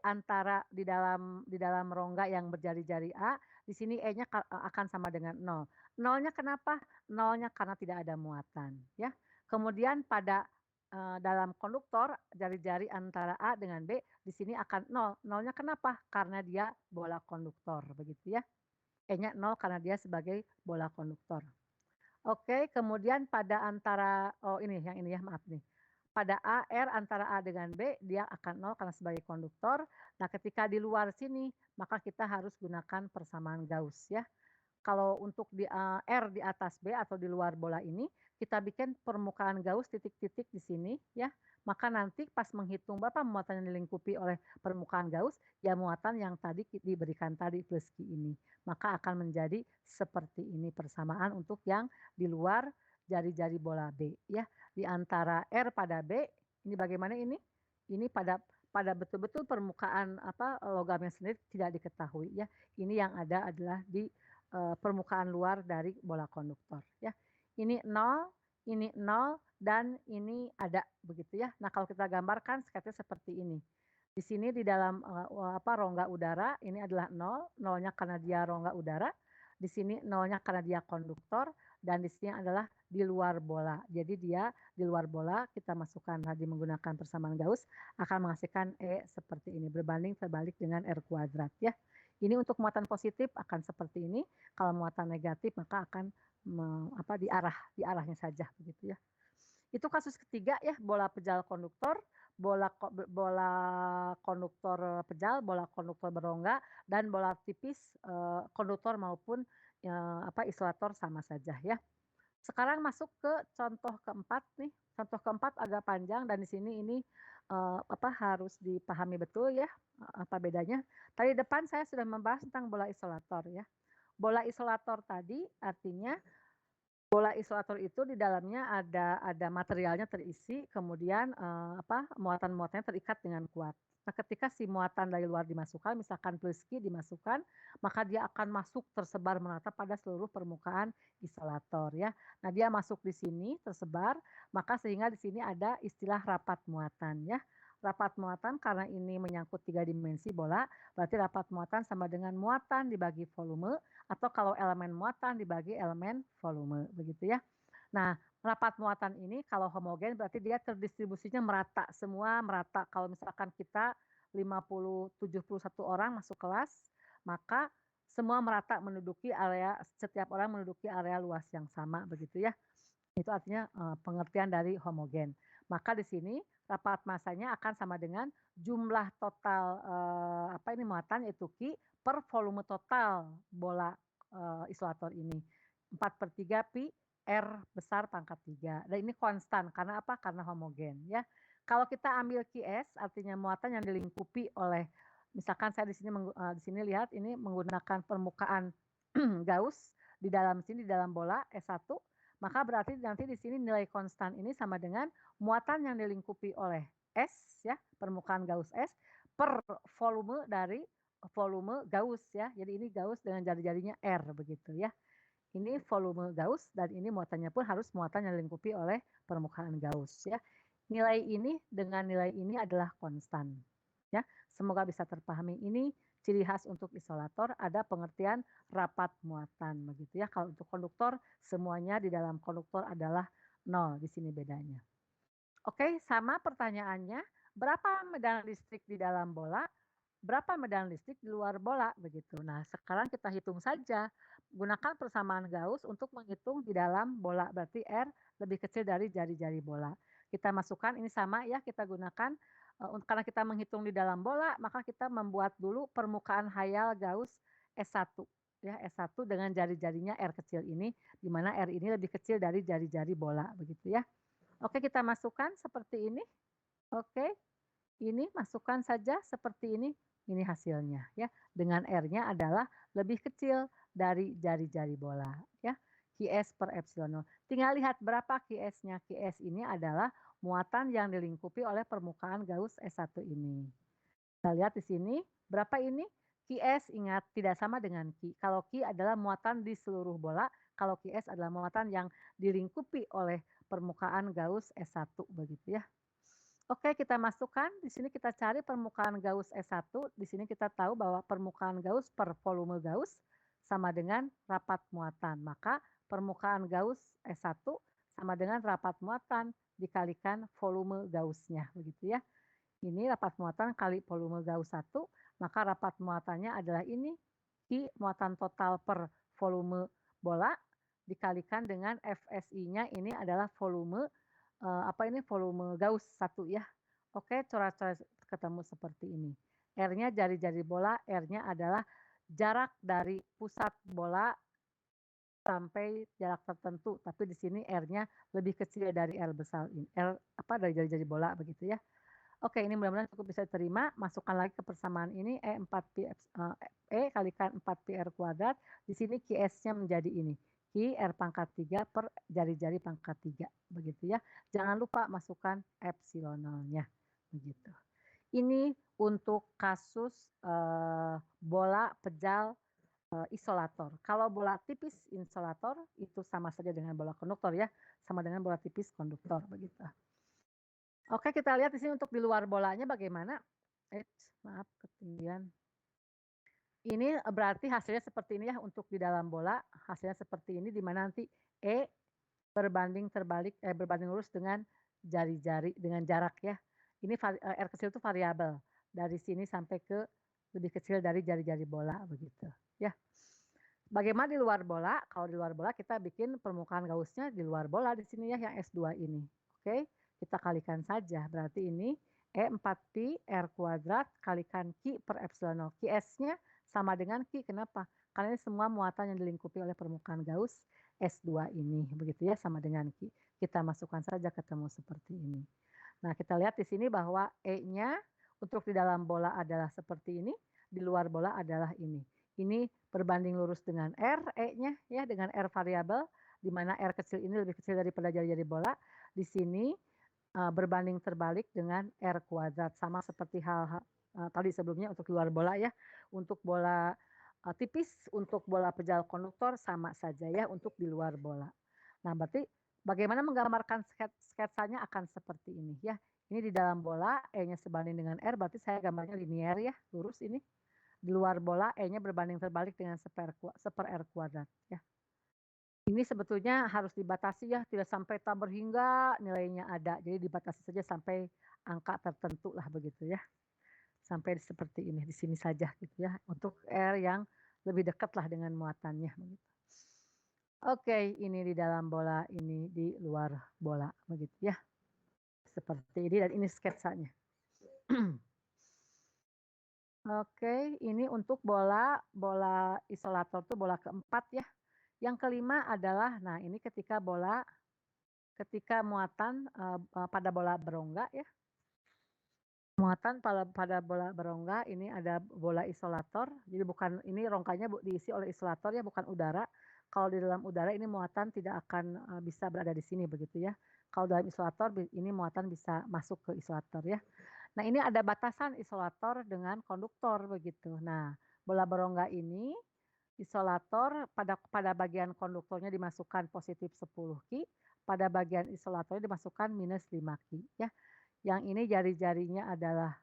dalam rongga yang berjari-jari A, di sini E-nya akan sama dengan 0. Nolnya kenapa? Nolnya karena tidak ada muatan ya. Kemudian pada dalam konduktor jari-jari antara A dengan B di sini akan 0. Nolnya kenapa? Karena dia bola konduktor begitu ya. E-nya 0 karena dia sebagai bola konduktor. Oke, kemudian pada antara ini yang ini ya, maaf nih. pada A, R antara A dengan B dia akan 0 karena sebagai konduktor. Nah, ketika di luar sini maka kita harus gunakan persamaan Gauss ya. Kalau untuk di R di atas B atau di luar bola ini, kita bikin permukaan Gauss titik-titik di sini ya, maka nanti pas menghitung berapa muatan yang dilingkupi oleh permukaan Gauss, ya muatan yang tadi diberikan tadi plus Q ini. Maka akan menjadi seperti ini persamaan untuk yang di luar jari-jari bola B ya. Di antara R pada B, ini bagaimana ini? Ini pada betul-betul permukaan logamnya sendiri tidak diketahui ya. Ini yang ada adalah di permukaan luar dari bola konduktor ya. Ini 0, dan ini ada begitu ya. Nah, kalau kita gambarkan sketsa seperti ini. Di sini di dalam rongga udara ini adalah 0, 0-nya karena dia rongga udara. Di sini 0-nya karena dia konduktor dan di sini adalah di luar bola. Jadi dia di luar bola kita masukkan tadi menggunakan persamaan Gauss akan menghasilkan E seperti ini berbanding terbalik dengan R kuadrat ya. Ini untuk muatan positif akan seperti ini, kalau muatan negatif maka akan di arahnya saja begitu ya. Itu kasus ketiga ya, bola pejal konduktor, bola konduktor pejal, bola konduktor berongga, dan bola tipis konduktor maupun isolator sama saja ya. Sekarang masuk ke contoh keempat nih. Contoh keempat agak panjang dan di sini ini harus dipahami betul ya apa bedanya. Tadi depan saya sudah membahas tentang bola isolator ya. Bola isolator tadi artinya bola isolator itu di dalamnya ada materialnya terisi, kemudian muatan-muatannya terikat dengan kuat. Nah, ketika si muatan dari luar dimasukkan, misalkan plus Q dimasukkan, maka dia akan masuk tersebar merata pada seluruh permukaan isolator ya. Nah, dia masuk di sini tersebar, maka sehingga di sini ada istilah rapat muatan ya. Rapat muatan karena ini menyangkut 3 dimensi bola, berarti rapat muatan sama dengan muatan dibagi volume, atau kalau elemen muatan dibagi elemen volume, begitu ya. Nah, rapat muatan ini kalau homogen berarti dia terdistribusinya merata, semua merata. Kalau misalkan kita 71 orang masuk kelas, maka semua merata menduduki area, setiap orang menduduki area luas yang sama, begitu ya. Itu artinya pengertian dari homogen. Maka di sini rapat massanya akan sama dengan jumlah total muatan yaitu Q per volume total bola isolator ini. 4/3 pi R besar pangkat 3. Dan ini konstan karena apa? Karena homogen ya. Kalau kita ambil QS artinya muatan yang dilingkupi oleh misalkan saya di sini lihat ini menggunakan permukaan Gauss di dalam bola S1, maka berarti nanti di sini nilai konstan ini sama dengan muatan yang dilingkupi oleh S ya, permukaan Gauss S per volume dari volume Gauss ya. Jadi ini Gauss dengan jari-jarinya R begitu ya. Ini volume Gauss dan ini muatannya pun harus muatan yang dilingkupi oleh permukaan Gauss ya. Nilai ini dengan nilai ini adalah konstan. Ya, semoga bisa terpahami. Ini ciri khas untuk isolator ada pengertian rapat muatan begitu ya. Kalau untuk konduktor semuanya di dalam konduktor adalah 0, di sini bedanya. Oke, sama pertanyaannya, berapa medan listrik di dalam bola? Berapa medan listrik di luar bola begitu. Nah, sekarang kita hitung saja. Gunakan persamaan Gauss untuk menghitung di dalam bola, berarti R lebih kecil dari jari-jari bola. Kita masukkan ini sama ya, kita gunakan karena kita menghitung di dalam bola, maka kita membuat dulu permukaan hayal Gauss S1 ya, S1 dengan jari-jarinya R kecil ini, di mana R ini lebih kecil dari jari-jari bola begitu ya. Oke, kita masukkan seperti ini. Oke. Ini masukkan saja seperti ini hasilnya ya. Dengan R-nya adalah lebih kecil dari jari-jari bola ya. QS per epsilon 0. Tinggal lihat berapa QS-nya. QS ini adalah muatan yang dilingkupi oleh permukaan Gauss S1 ini. Kita lihat di sini berapa ini? QS ingat tidak sama dengan Q. Kalau Q adalah muatan di seluruh bola, kalau QS adalah muatan yang dilingkupi oleh permukaan Gauss S1 begitu ya. Oke, kita masukkan, di sini kita cari permukaan Gauss S1, di sini kita tahu bahwa permukaan Gauss per volume Gauss sama dengan rapat muatan. Maka permukaan Gauss S1 sama dengan rapat muatan dikalikan volume Gauss-nya, begitu ya. Ini rapat muatan kali volume Gauss 1, maka rapat muatannya adalah ini, Q muatan total per volume bola dikalikan dengan FSI-nya ini adalah volume volume Gauss 1 ya. Oke, coret-coret ketemu seperti ini. R-nya jari-jari bola, R-nya adalah jarak dari pusat bola sampai jarak tertentu, tapi di sini R-nya lebih kecil dari R besar ini, dari jari-jari bola begitu ya. Oke, ini mudah-mudahan cukup bisa diterima. Masukkan lagi ke persamaan ini E kalikan 4πr kuadrat. Di sini QS-nya menjadi ini. Q R pangkat 3 per jari-jari pangkat 3. Begitu ya. Jangan lupa masukkan epsilonnya. Begitu. Ini untuk kasus bola pejal isolator. Kalau bola tipis insolator itu sama saja dengan bola konduktor ya. Sama dengan bola tipis konduktor. Begitu. Oke, kita lihat di sini untuk di luar bolanya bagaimana. Maaf, ketinggian. Ini berarti hasilnya seperti ini ya untuk di dalam bola. Hasilnya seperti ini di mana nanti E berbanding lurus dengan jari-jari, dengan jarak ya. Ini R kecil itu variabel. Dari sini sampai ke lebih kecil dari jari-jari bola begitu ya. Bagaimana di luar bola? Kalau di luar bola kita bikin permukaan Gaussnya di luar bola di sini ya yang S2 ini. Oke. Kita kalikan saja, berarti ini E4pi R kuadrat kalikan Q per epsilon 0. QS-nya sama dengan Q, kenapa? Karena ini semua muatan yang dilingkupi oleh permukaan Gauss S2 ini, begitu ya, sama dengan Q. Kita masukkan saja ketemu seperti ini. Nah, kita lihat di sini bahwa E-nya untuk di dalam bola adalah seperti ini, di luar bola adalah ini. Ini berbanding lurus dengan R, E-nya ya, dengan R variabel, di mana R kecil ini lebih kecil daripada jari-jari bola. Di sini berbanding terbalik dengan R kuadrat. Sama seperti hal tadi sebelumnya untuk luar bola ya. Untuk bola tipis, untuk bola pejal konduktor sama saja ya untuk di luar bola. Nah, berarti bagaimana menggambarkan sketsanya akan seperti ini ya. Ini di dalam bola E-nya sebanding dengan R, berarti saya gambarnya linier ya, lurus ini. Di luar bola E-nya berbanding terbalik dengan seper R kuadrat ya. Ini sebetulnya harus dibatasi ya, tidak sampai tabur hingga nilainya ada. Jadi dibatasi saja sampai angka tertentu lah begitu ya. Sampai seperti ini, di sini saja gitu ya. Untuk R yang lebih dekat lah dengan muatannya begitu. Oke, ini di dalam bola, ini di luar bola begitu ya. Seperti ini dan ini sketsanya. Oke, ini untuk bola isolator tuh bola keempat ya. Yang kelima adalah, nah ini ketika muatan pada bola berongga ya. Muatan pada bola berongga ini ada bola isolator. Jadi bukan, ini rongkanya diisi oleh isolator ya, bukan udara. Kalau di dalam udara ini muatan tidak akan bisa berada di sini begitu ya. Kalau dalam isolator ini muatan bisa masuk ke isolator ya. Nah ini ada batasan isolator dengan konduktor begitu. Nah bola berongga ini isolator pada bagian konduktornya dimasukkan positif 10 Ki, pada bagian isolatornya dimasukkan minus 5 Ki ya. Yang ini jari-jarinya adalah,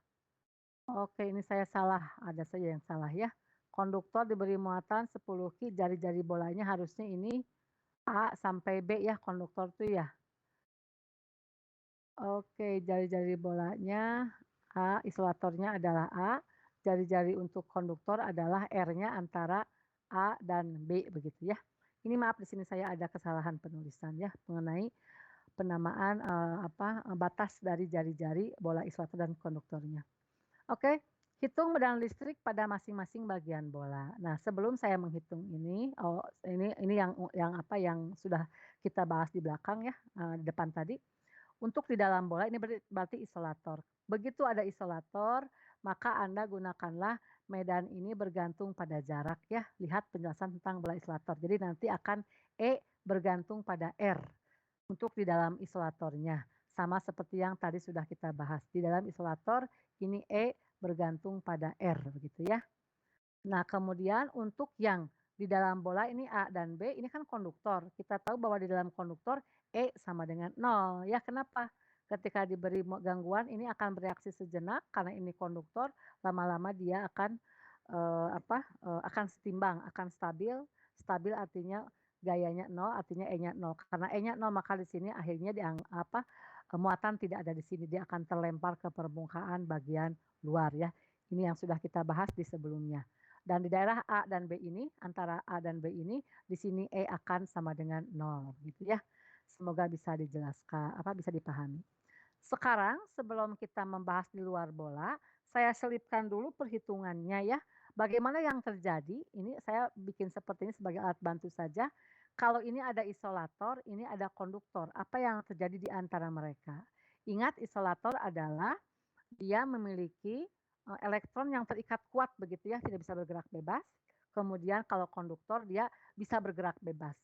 oke ini saya salah, ada saja yang salah ya. Konduktor diberi muatan 10 Ki, jari-jari bolanya harusnya ini A sampai B ya konduktor tuh ya. Oke, jari-jari bolanya A, isolatornya adalah A, jari-jari untuk konduktor adalah R-nya antara A dan B begitu ya. Ini maaf di sini saya ada kesalahan penulisan ya mengenai penamaan batas dari jari-jari bola isolator dan konduktornya. Oke, hitung medan listrik pada masing-masing bagian bola. Nah, sebelum saya menghitung ini, ini yang sudah kita bahas di belakang ya, di depan tadi. Untuk di dalam bola ini berarti isolator. Begitu ada isolator, maka Anda gunakanlah medan ini bergantung pada jarak ya. Lihat penjelasan tentang bola isolator. Jadi nanti akan E bergantung pada R untuk di dalam isolatornya. Sama seperti yang tadi sudah kita bahas. Di dalam isolator ini E bergantung pada R begitu ya. Nah, kemudian untuk yang di dalam bola ini A dan B ini kan konduktor. Kita tahu bahwa di dalam konduktor E sama dengan 0. Ya, kenapa? Ketika diberi gangguan ini akan bereaksi sejenak karena ini konduktor, lama-lama dia akan akan setimbang, akan stabil. Stabil artinya gayanya 0, artinya E-nya 0. Karena E-nya 0 maka di sini akhirnya muatan tidak ada di sini, dia akan terlempar ke permukaan bagian luar ya. Ini yang sudah kita bahas di sebelumnya. Dan di daerah A dan B ini, antara A dan B ini, di sini E akan sama dengan 0 gitu ya. Semoga bisa dijelaskan, bisa dipahami. Sekarang sebelum kita membahas di luar bola, saya selipkan dulu perhitungannya ya. Bagaimana yang terjadi, ini saya bikin seperti ini sebagai alat bantu saja. Kalau ini ada isolator, ini ada konduktor, apa yang terjadi di antara mereka? Ingat isolator adalah dia memiliki, elektron yang terikat kuat begitu ya, tidak bisa bergerak bebas. Kemudian kalau konduktor dia bisa bergerak bebas.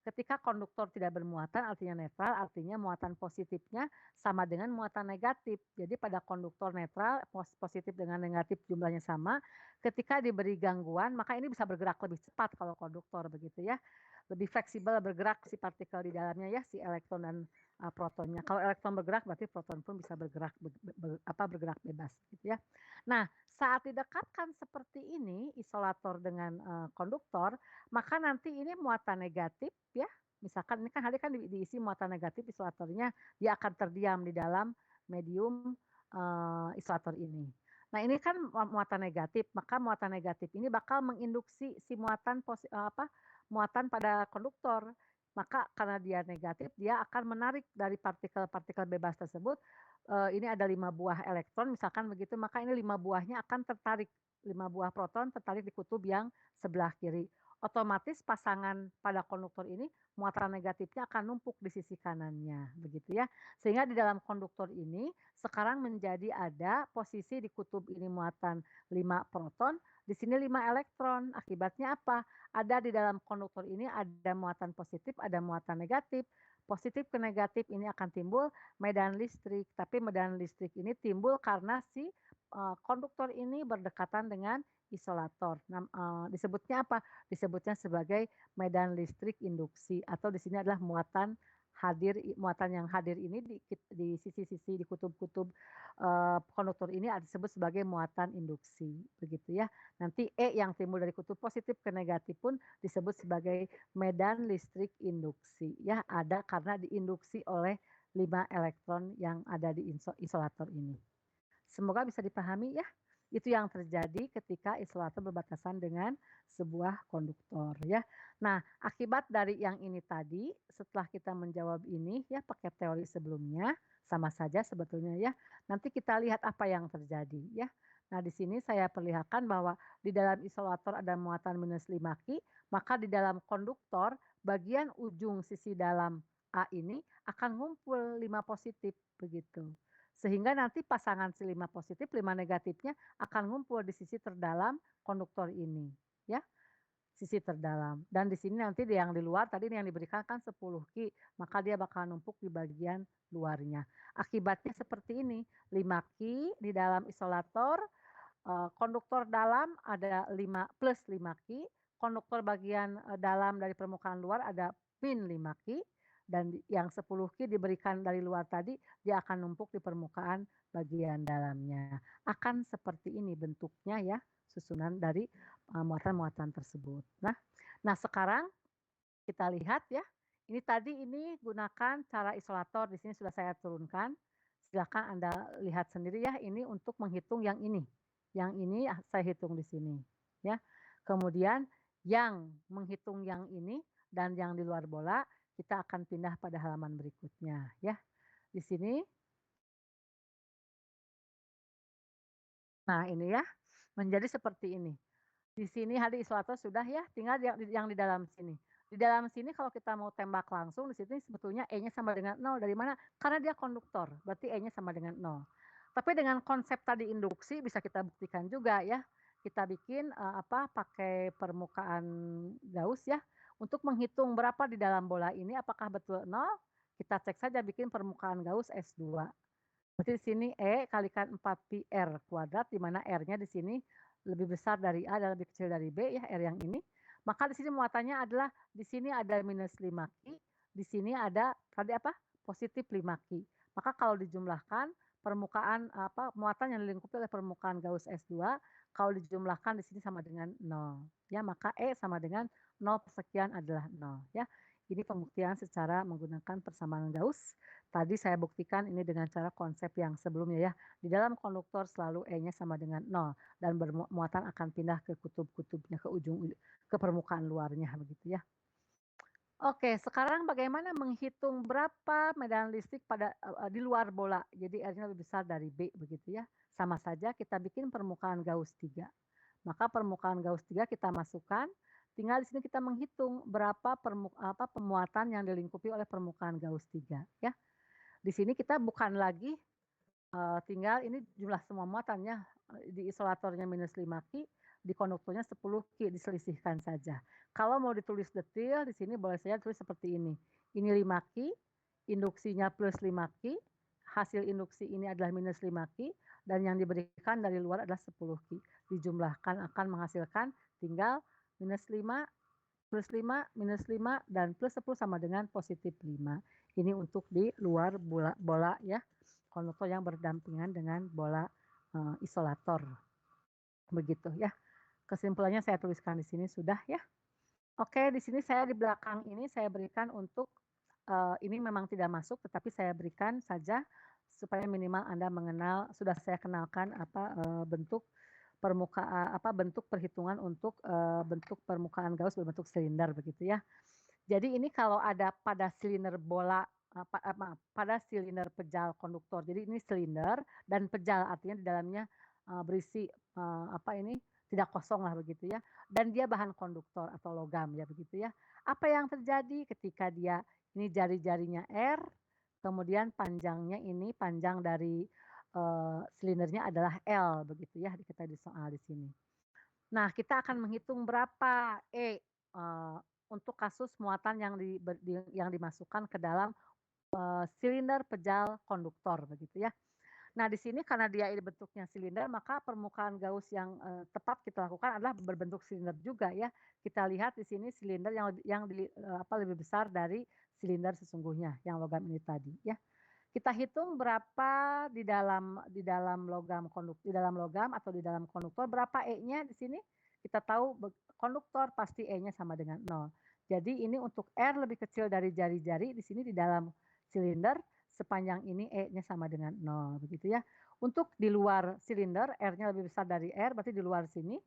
Ketika konduktor tidak bermuatan artinya netral, artinya muatan positifnya sama dengan muatan negatif. Jadi pada konduktor netral positif dengan negatif jumlahnya sama, ketika diberi gangguan maka ini bisa bergerak lebih cepat kalau konduktor begitu ya. Lebih fleksibel bergerak si partikel di dalamnya ya, si elektron dan protonnya. Kalau elektron bergerak berarti proton pun bisa bergerak bergerak bebas gitu ya. Nah, saat didekatkan seperti ini isolator dengan konduktor, maka nanti ini muatan negatif ya. Misalkan ini kan hari kan diisi muatan negatif isolatornya, dia akan terdiam di dalam medium isolator ini. Nah, ini kan muatan negatif, maka muatan negatif ini bakal menginduksi si muatan pada konduktor. Maka karena dia negatif, dia akan menarik dari partikel-partikel bebas tersebut, ini ada 5 buah elektron misalkan begitu, maka ini 5 buahnya akan tertarik, 5 buah proton tertarik di kutub yang sebelah kiri. Otomatis pasangan pada konduktor ini muatan negatifnya akan numpuk di sisi kanannya, begitu ya. Sehingga di dalam konduktor ini sekarang menjadi ada posisi di kutub ini muatan 5 proton, di sini 5 elektron. Akibatnya apa? Ada di dalam konduktor ini ada muatan positif, ada muatan negatif. Positif ke negatif ini akan timbul medan listrik, tapi medan listrik ini timbul karena si konduktor ini berdekatan dengan isolator. Disebutnya apa? Disebutnya sebagai medan listrik induksi atau di sini adalah muatan yang hadir ini di sisi-sisi di kutub-kutub konduktor ini disebut sebagai muatan induksi, begitu ya. Nanti E yang timbul dari kutub positif ke negatif pun disebut sebagai medan listrik induksi ya, ada karena diinduksi oleh 5 elektron yang ada di isolator ini. Semoga bisa dipahami ya. Itu yang terjadi ketika isolator berbatasan dengan sebuah konduktor ya. Nah, akibat dari yang ini tadi, setelah kita menjawab ini ya pakai teori sebelumnya, sama saja sebetulnya ya. Nanti kita lihat apa yang terjadi ya. Nah, di sini saya perlihatkan bahwa di dalam isolator ada muatan minus 5 Ki, maka di dalam konduktor bagian ujung sisi dalam A ini akan ngumpul 5 positif begitu. Sehingga nanti pasangan si 5 positif, 5 negatifnya akan ngumpul di sisi terdalam konduktor ini, ya, sisi terdalam. Dan di sini nanti yang di luar tadi yang diberikan kan 10 Ki, maka dia bakal numpuk di bagian luarnya. Akibatnya seperti ini, 5 Ki di dalam isolator, konduktor dalam ada 5 plus 5 Ki, konduktor bagian dalam dari permukaan luar ada min 5 Ki, dan yang 10 Ki diberikan dari luar tadi, dia akan numpuk di permukaan bagian dalamnya. Akan seperti ini bentuknya ya, susunan dari muatan-muatan tersebut. Nah sekarang kita lihat ya, ini gunakan cara isolator, di sini sudah saya turunkan. Silakan Anda lihat sendiri ya, ini untuk menghitung yang ini. Yang ini saya hitung di sini ya. Kemudian yang menghitung yang ini dan yang di luar bola kita akan pindah pada halaman berikutnya ya. Di sini. Nah ini ya, menjadi seperti ini. Di sini hari isolator sudah ya, tinggal yang di dalam sini. Di dalam sini kalau kita mau tembak langsung di sini sebetulnya E-nya sama dengan 0 dari mana? Karena dia konduktor, berarti E-nya sama dengan 0. Tapi dengan konsep tadi induksi bisa kita buktikan juga ya. Kita bikin pakai permukaan Gauss ya untuk menghitung berapa di dalam bola ini apakah betul 0, kita cek saja bikin permukaan Gauss S2. Berarti di sini E kalikan 4 pi R kuadrat di mana R-nya di sini lebih besar dari A dan lebih kecil dari B ya R yang ini. Maka di sini muatannya adalah di sini ada minus 5 Ki, di sini ada tadi positif 5 Ki. Maka kalau dijumlahkan permukaan muatan yang dilingkupi oleh permukaan Gauss S2 kalau dijumlahkan di sini sama dengan 0 ya, maka E sama dengan 0 persekian adalah 0 ya. Ini pembuktian secara menggunakan persamaan Gauss. Tadi saya buktikan ini dengan cara konsep yang sebelumnya ya. Di dalam konduktor selalu E-nya sama dengan 0 dan bermuatan akan pindah ke kutub-kutubnya ke ujung ke permukaan luarnya begitu ya. Oke, sekarang bagaimana menghitung berapa medan listrik di luar bola. Jadi R-nya lebih besar dari B begitu ya. Sama saja kita bikin permukaan Gauss 3. Maka permukaan Gauss 3 kita masukkan, tinggal di sini kita menghitung berapa pemuatan yang dilingkupi oleh permukaan Gauss 3 ya. Di sini kita bukan lagi tinggal ini jumlah semua muatannya, di isolatornya -5 Ki, di konduktornya 10 Ki, diselisihkan saja. Kalau mau ditulis detail di sini boleh saya tulis seperti ini. Ini 5 Ki, induksinya +5 Ki, hasil induksi ini adalah -5 Ki, dan yang diberikan dari luar adalah 10 Ki. Dijumlahkan akan menghasilkan tinggal -5, +5, -5, dan +10 sama dengan +5. Ini untuk di luar bola ya, konduktor yang berdampingan dengan bola isolator. Begitu ya. Kesimpulannya saya tuliskan di sini sudah ya. Oke, di sini saya di belakang ini saya berikan untuk ini memang tidak masuk tetapi saya berikan saja supaya minimal Anda mengenal, sudah saya kenalkan bentuk bentuk perhitungan untuk bentuk permukaan Gauss berbentuk silinder begitu ya. Jadi ini kalau ada pada silinder bola, maaf, pada silinder pejal konduktor. Jadi ini silinder dan pejal artinya di dalamnya berisi tidak kosong lah begitu ya. Dan dia bahan konduktor atau logam ya begitu ya. Apa yang terjadi ketika dia ini jari-jarinya R, kemudian panjangnya ini panjang dari silindernya adalah L begitu ya kita di soal di sini. Nah, kita akan menghitung berapa untuk kasus muatan yang dimasukkan ke dalam silinder pejal konduktor begitu ya. Nah, di sini karena dia ini bentuknya silinder, maka permukaan Gauss yang tepat kita lakukan adalah berbentuk silinder juga ya. Kita lihat di sini silinder lebih besar dari silinder sesungguhnya yang logam ini tadi ya. Kita hitung berapa di dalam logam atau di dalam konduktor berapa E-nya di sini. Kita tahu konduktor pasti E-nya sama dengan 0. Jadi ini untuk R lebih kecil dari jari-jari di sini di dalam silinder sepanjang ini E-nya sama dengan 0 begitu ya. Untuk di luar silinder R-nya lebih besar dari R berarti di luar sini.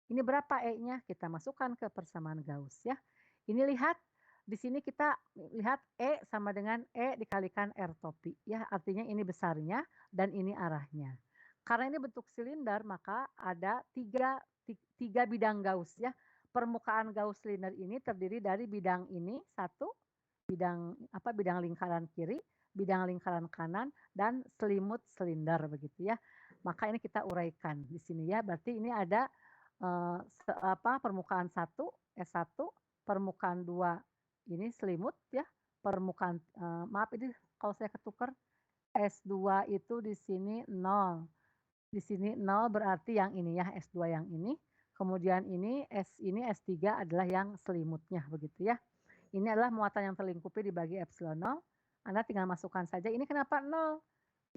Ini berapa E-nya? Kita masukkan ke persamaan Gauss ya. Ini lihat di sini kita lihat E sama dengan E dikalikan R topi ya, artinya ini besarnya dan ini arahnya. Karena ini bentuk silinder maka ada tiga bidang Gauss ya. Permukaan Gauss silinder ini terdiri dari bidang ini satu, bidang lingkaran kiri, bidang lingkaran kanan dan selimut silinder begitu ya. Maka ini kita uraikan di sini ya. Berarti ini ada permukaan 1 S1, permukaan 2 ini selimut ya, permukaan maaf ini kalau saya ketukar S2 itu di sini 0. Di sini 0 berarti yang ini ya, S2 yang ini. Kemudian ini S3 adalah yang selimutnya begitu ya. Ini adalah muatan yang terlingkupi dibagi epsilon 0. Anda tinggal masukkan saja. Ini kenapa 0?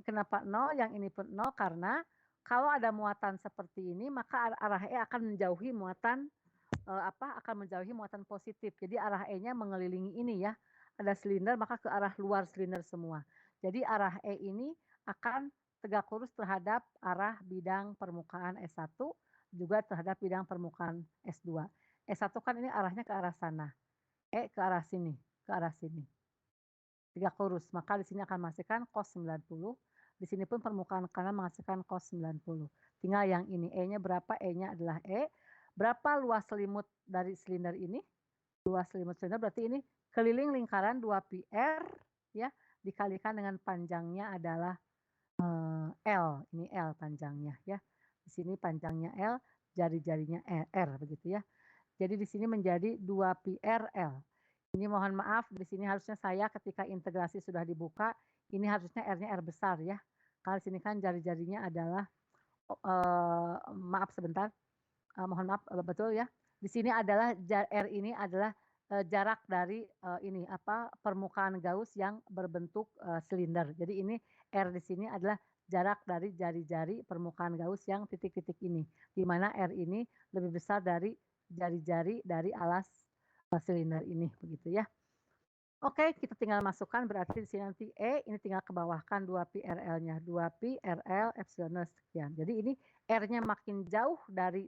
Kenapa 0? Yang ini pun 0 karena kalau ada muatan seperti ini maka arah E akan menjauhi muatan positif. Jadi arah E-nya mengelilingi ini ya. Ada silinder maka ke arah luar silinder semua. Jadi arah E ini akan tegak lurus terhadap arah bidang permukaan S1 juga terhadap bidang permukaan S2. S1 kan ini arahnya ke arah sana. E ke arah sini, ke arah sini. Tegak lurus, maka di sini akan menghasilkan cos 90. Di sini pun permukaan kanan menghasilkan cos 90. Tinggal yang ini, E-nya berapa? E-nya adalah E. Berapa luas selimut dari silinder ini? Luas selimut silinder berarti ini keliling lingkaran 2πr ya, dikalikan dengan panjangnya adalah L. Ini L panjangnya ya. Di sini panjangnya L, jari-jarinya R begitu ya. Jadi di sini menjadi 2πrl. Ini mohon maaf, di sini harusnya saya ketika integrasi sudah dibuka, ini harusnya R-nya R besar ya. Kalau di sini kan jari-jarinya adalah, maaf sebentar, mohon maaf, betul ya. Di sini adalah R ini adalah jarak dari permukaan Gauss yang berbentuk silinder. Jadi ini R di sini adalah jarak dari jari-jari permukaan Gauss yang titik-titik ini, di mana R ini lebih besar dari jari-jari dari alas silinder ini begitu ya. Oke, kita tinggal masukkan berarti di sini nanti E ini tinggal ke bawahkan 2πrl-nya, 2πrl epsilon sekian. Jadi ini R-nya makin jauh dari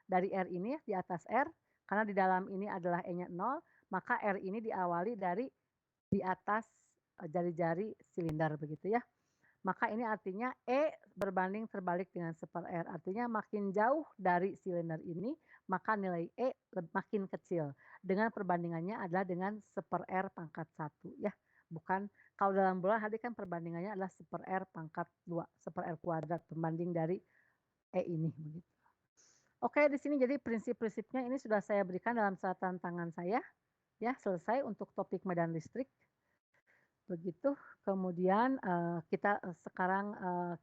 dari R ini ya, di atas R karena di dalam ini adalah E-nya 0, maka R ini diawali dari di atas jari-jari silinder begitu ya. Maka ini artinya E berbanding terbalik dengan R. Artinya makin jauh dari silinder ini, maka nilai E makin kecil. Dengan perbandingannya adalah dengan R pangkat 1 ya. Bukan kalau dalam bola tadi kan perbandingannya adalah R pangkat 2, R kuadrat pembanding dari E ini begitu. Oke, di sini jadi prinsip-prinsipnya ini sudah saya berikan dalam catatan tangan saya. Ya, selesai untuk topik medan listrik. Begitu, kemudian, kita, sekarang,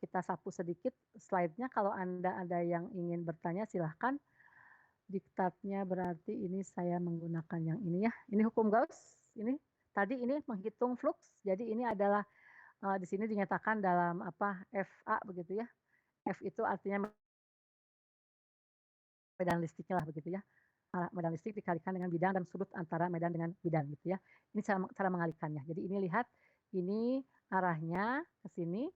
kita sapu sedikit slide-nya kalau Anda ada yang ingin bertanya silahkan. Diktatnya berarti ini saya menggunakan yang ini ya, ini hukum Gauss, ini. Tadi ini menghitung flux, jadi ini adalah, di sini dinyatakan dalam apa, FA begitu ya. F itu artinya medan listriknya lah begitu ya. Medan listrik dikalikan dengan bidang dan sudut antara medan dengan bidang gitu ya. Ini cara mengalikannya. Jadi ini lihat, ini arahnya ke sini,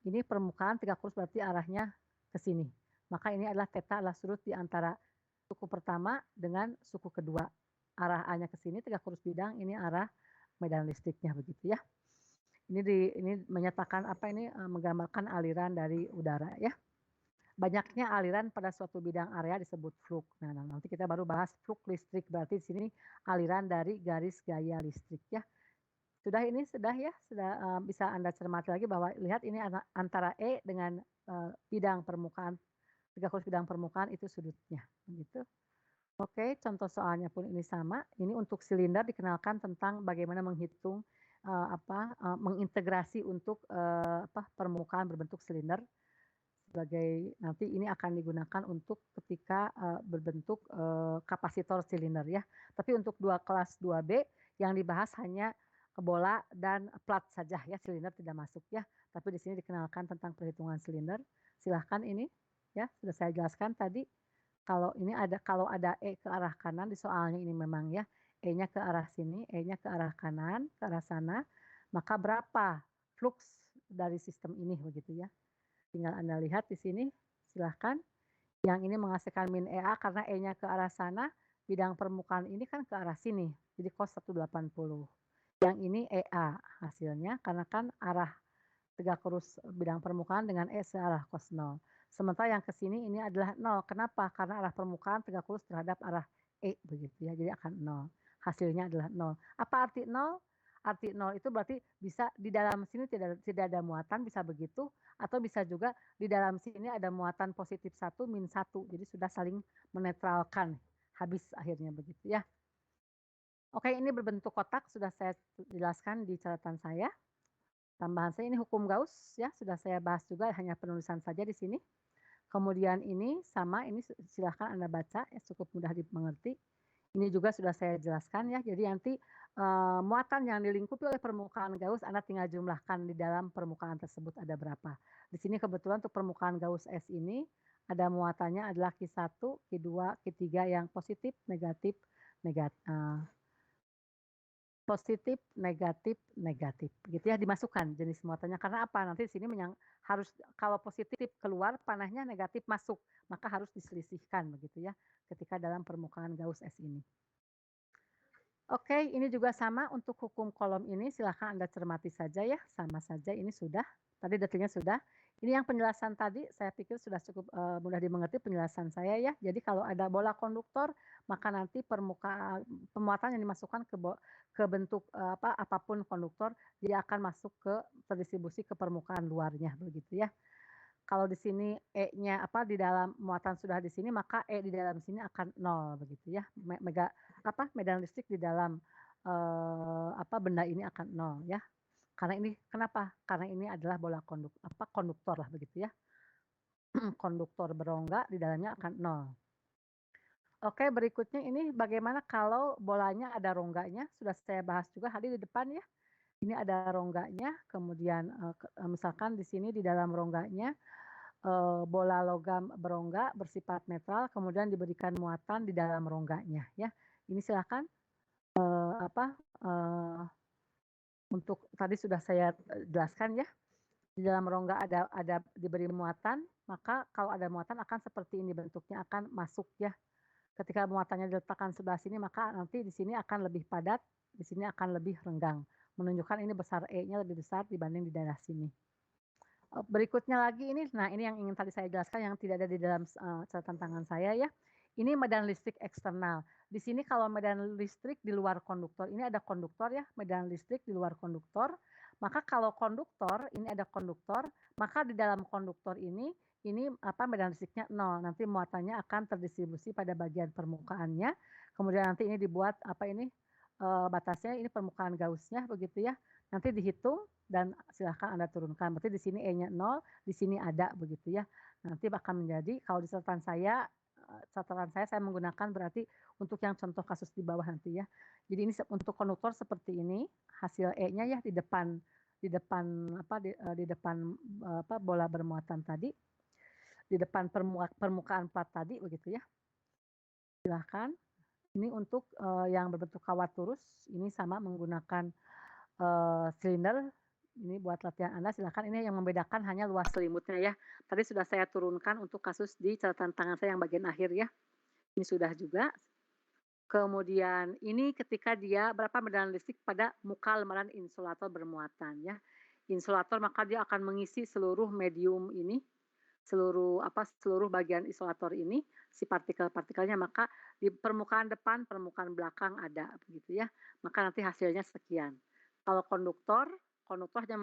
ini permukaan tegak lurus berarti arahnya ke sini. Maka ini adalah theta adalah sudut di antara suku pertama dengan suku kedua. Arah A-nya ke sini tegak lurus bidang, ini arah medan listriknya begitu ya. Ini menyatakan apa ini, menggambarkan aliran dari udara ya. Banyaknya aliran pada suatu bidang area disebut flux. Nah, nanti kita baru bahas flux listrik, berarti di sini aliran dari garis gaya listrik ya. Sudah ini sudah ya, sudah bisa Anda cermati lagi bahwa lihat ini antara E dengan bidang permukaan, tegak lurus bidang permukaan itu sudutnya, begitu. Oke, contoh soalnya pun ini sama. Ini untuk silinder dikenalkan tentang bagaimana menghitung mengintegrasi untuk permukaan berbentuk silinder sebagai nanti ini akan digunakan untuk ketika, berbentuk, kapasitor silinder ya. Tapi untuk kelas 2B yang dibahas hanya bola dan plat saja ya, silinder tidak masuk ya. Tapi di sini dikenalkan tentang perhitungan silinder. Silahkan ini ya, sudah saya jelaskan tadi. Kalau ada E ke arah kanan di soalnya ini memang ya, E-nya ke arah sini, E-nya ke arah kanan, ke arah sana, maka berapa flux dari sistem ini begitu ya. Tinggal Anda lihat di sini, silahkan. Yang ini menghasilkan min EA karena E-nya ke arah sana, bidang permukaan ini kan ke arah sini, jadi cos 180. Yang ini EA hasilnya karena kan arah tegak lurus bidang permukaan dengan E searah cos 0. Sementara yang ke sini ini adalah 0. Kenapa? Karena arah permukaan tegak lurus terhadap arah E begitu ya, jadi akan 0. Hasilnya adalah 0. Apa arti 0? Arti 0 itu berarti bisa di dalam sini tidak ada muatan, bisa begitu, atau bisa juga di dalam sini ada muatan positif 1, min 1. Jadi sudah saling menetralkan, habis akhirnya begitu ya. Oke, ini berbentuk kotak, sudah saya jelaskan di catatan saya. Tambahan saya ini hukum Gauss ya, sudah saya bahas juga hanya penulisan saja di sini. Kemudian ini sama, ini silahkan Anda baca, ya, cukup mudah dimengerti. Ini juga sudah saya jelaskan ya, jadi nanti muatan yang dilingkupi oleh permukaan Gauss Anda tinggal jumlahkan di dalam permukaan tersebut ada berapa. Di sini kebetulan untuk permukaan Gauss S ini ada muatannya adalah Q1, Q2, Q3 yang positif, negatif, positif, negatif, negatif, gitu ya, dimasukkan jenis muatannya. Karena apa? Nanti di sini harus kalau positif keluar, panahnya negatif masuk, maka harus diselisihkan begitu ya, ketika dalam permukaan Gauss S ini. Oke, ini juga sama untuk hukum kolom ini, silahkan Anda cermati saja ya, sama saja ini sudah, tadi detailnya sudah. Ini yang penjelasan tadi saya pikir sudah cukup mudah dimengerti penjelasan saya ya. Jadi kalau ada bola konduktor, maka nanti pemuatan yang dimasukkan ke bentuk apapun konduktor, dia akan masuk terdistribusi ke permukaan luarnya begitu ya. Kalau di sini E-nya di dalam muatan sudah di sini, maka E di dalam sini akan 0 begitu ya. Medan listrik di dalam benda ini akan 0 ya. Karena ini kenapa? Karena ini adalah bola konduktor lah begitu ya. Konduktor berongga di dalamnya akan 0. Oke, berikutnya ini bagaimana kalau bolanya ada rongganya, sudah saya bahas juga tadi di depan ya. Ini ada rongganya, kemudian misalkan di sini di dalam rongganya bola logam berongga bersifat netral, kemudian diberikan muatan di dalam rongganya ya. Ini silakan untuk tadi sudah saya jelaskan ya. Di dalam rongga ada diberi muatan, maka kalau ada muatan akan seperti ini bentuknya akan masuk ya. Ketika muatannya diletakkan sebelah sini, maka nanti di sini akan lebih padat, di sini akan lebih renggang, menunjukkan ini besar E-nya lebih besar dibanding di daerah sini. Berikutnya lagi ini, nah ini yang ingin tadi saya jelaskan yang tidak ada di dalam catatan tangan saya ya. Ini medan listrik eksternal. Di sini kalau medan listrik di luar konduktor, ini ada konduktor ya, medan listrik di luar konduktor. Maka kalau konduktor, ini ada konduktor, maka di dalam konduktor ini apa medan listriknya 0. Nanti muatannya akan terdistribusi pada bagian permukaannya. Kemudian nanti ini dibuat apa ini batasnya ini permukaan Gaussnya begitu ya. Nanti dihitung dan silahkan Anda turunkan. Berarti di sini E-nya 0, di sini ada begitu ya. Nanti akan menjadi kalau di catatan saya menggunakan berarti untuk yang contoh kasus di bawah nanti ya. Jadi ini untuk konduktor seperti ini, hasil E-nya ya di depan bola bermuatan tadi, di depan permukaan plat tadi begitu ya. Silahkan. Ini untuk yang berbentuk kawat lurus, ini sama menggunakan silinder. Ini buat latihan Anda silakan, ini yang membedakan hanya luas selimutnya ya. Tadi sudah saya turunkan untuk kasus di catatan tangan saya yang bagian akhir ya. Ini sudah juga. Kemudian ini ketika dia berapa medan listrik pada muka lembaran insulator bermuatan ya. Insulator maka dia akan mengisi seluruh medium ini, seluruh bagian isolator ini, si partikel-partikelnya, maka di permukaan depan, permukaan belakang ada begitu ya. Maka nanti hasilnya sekian. Kalau konduktor hanya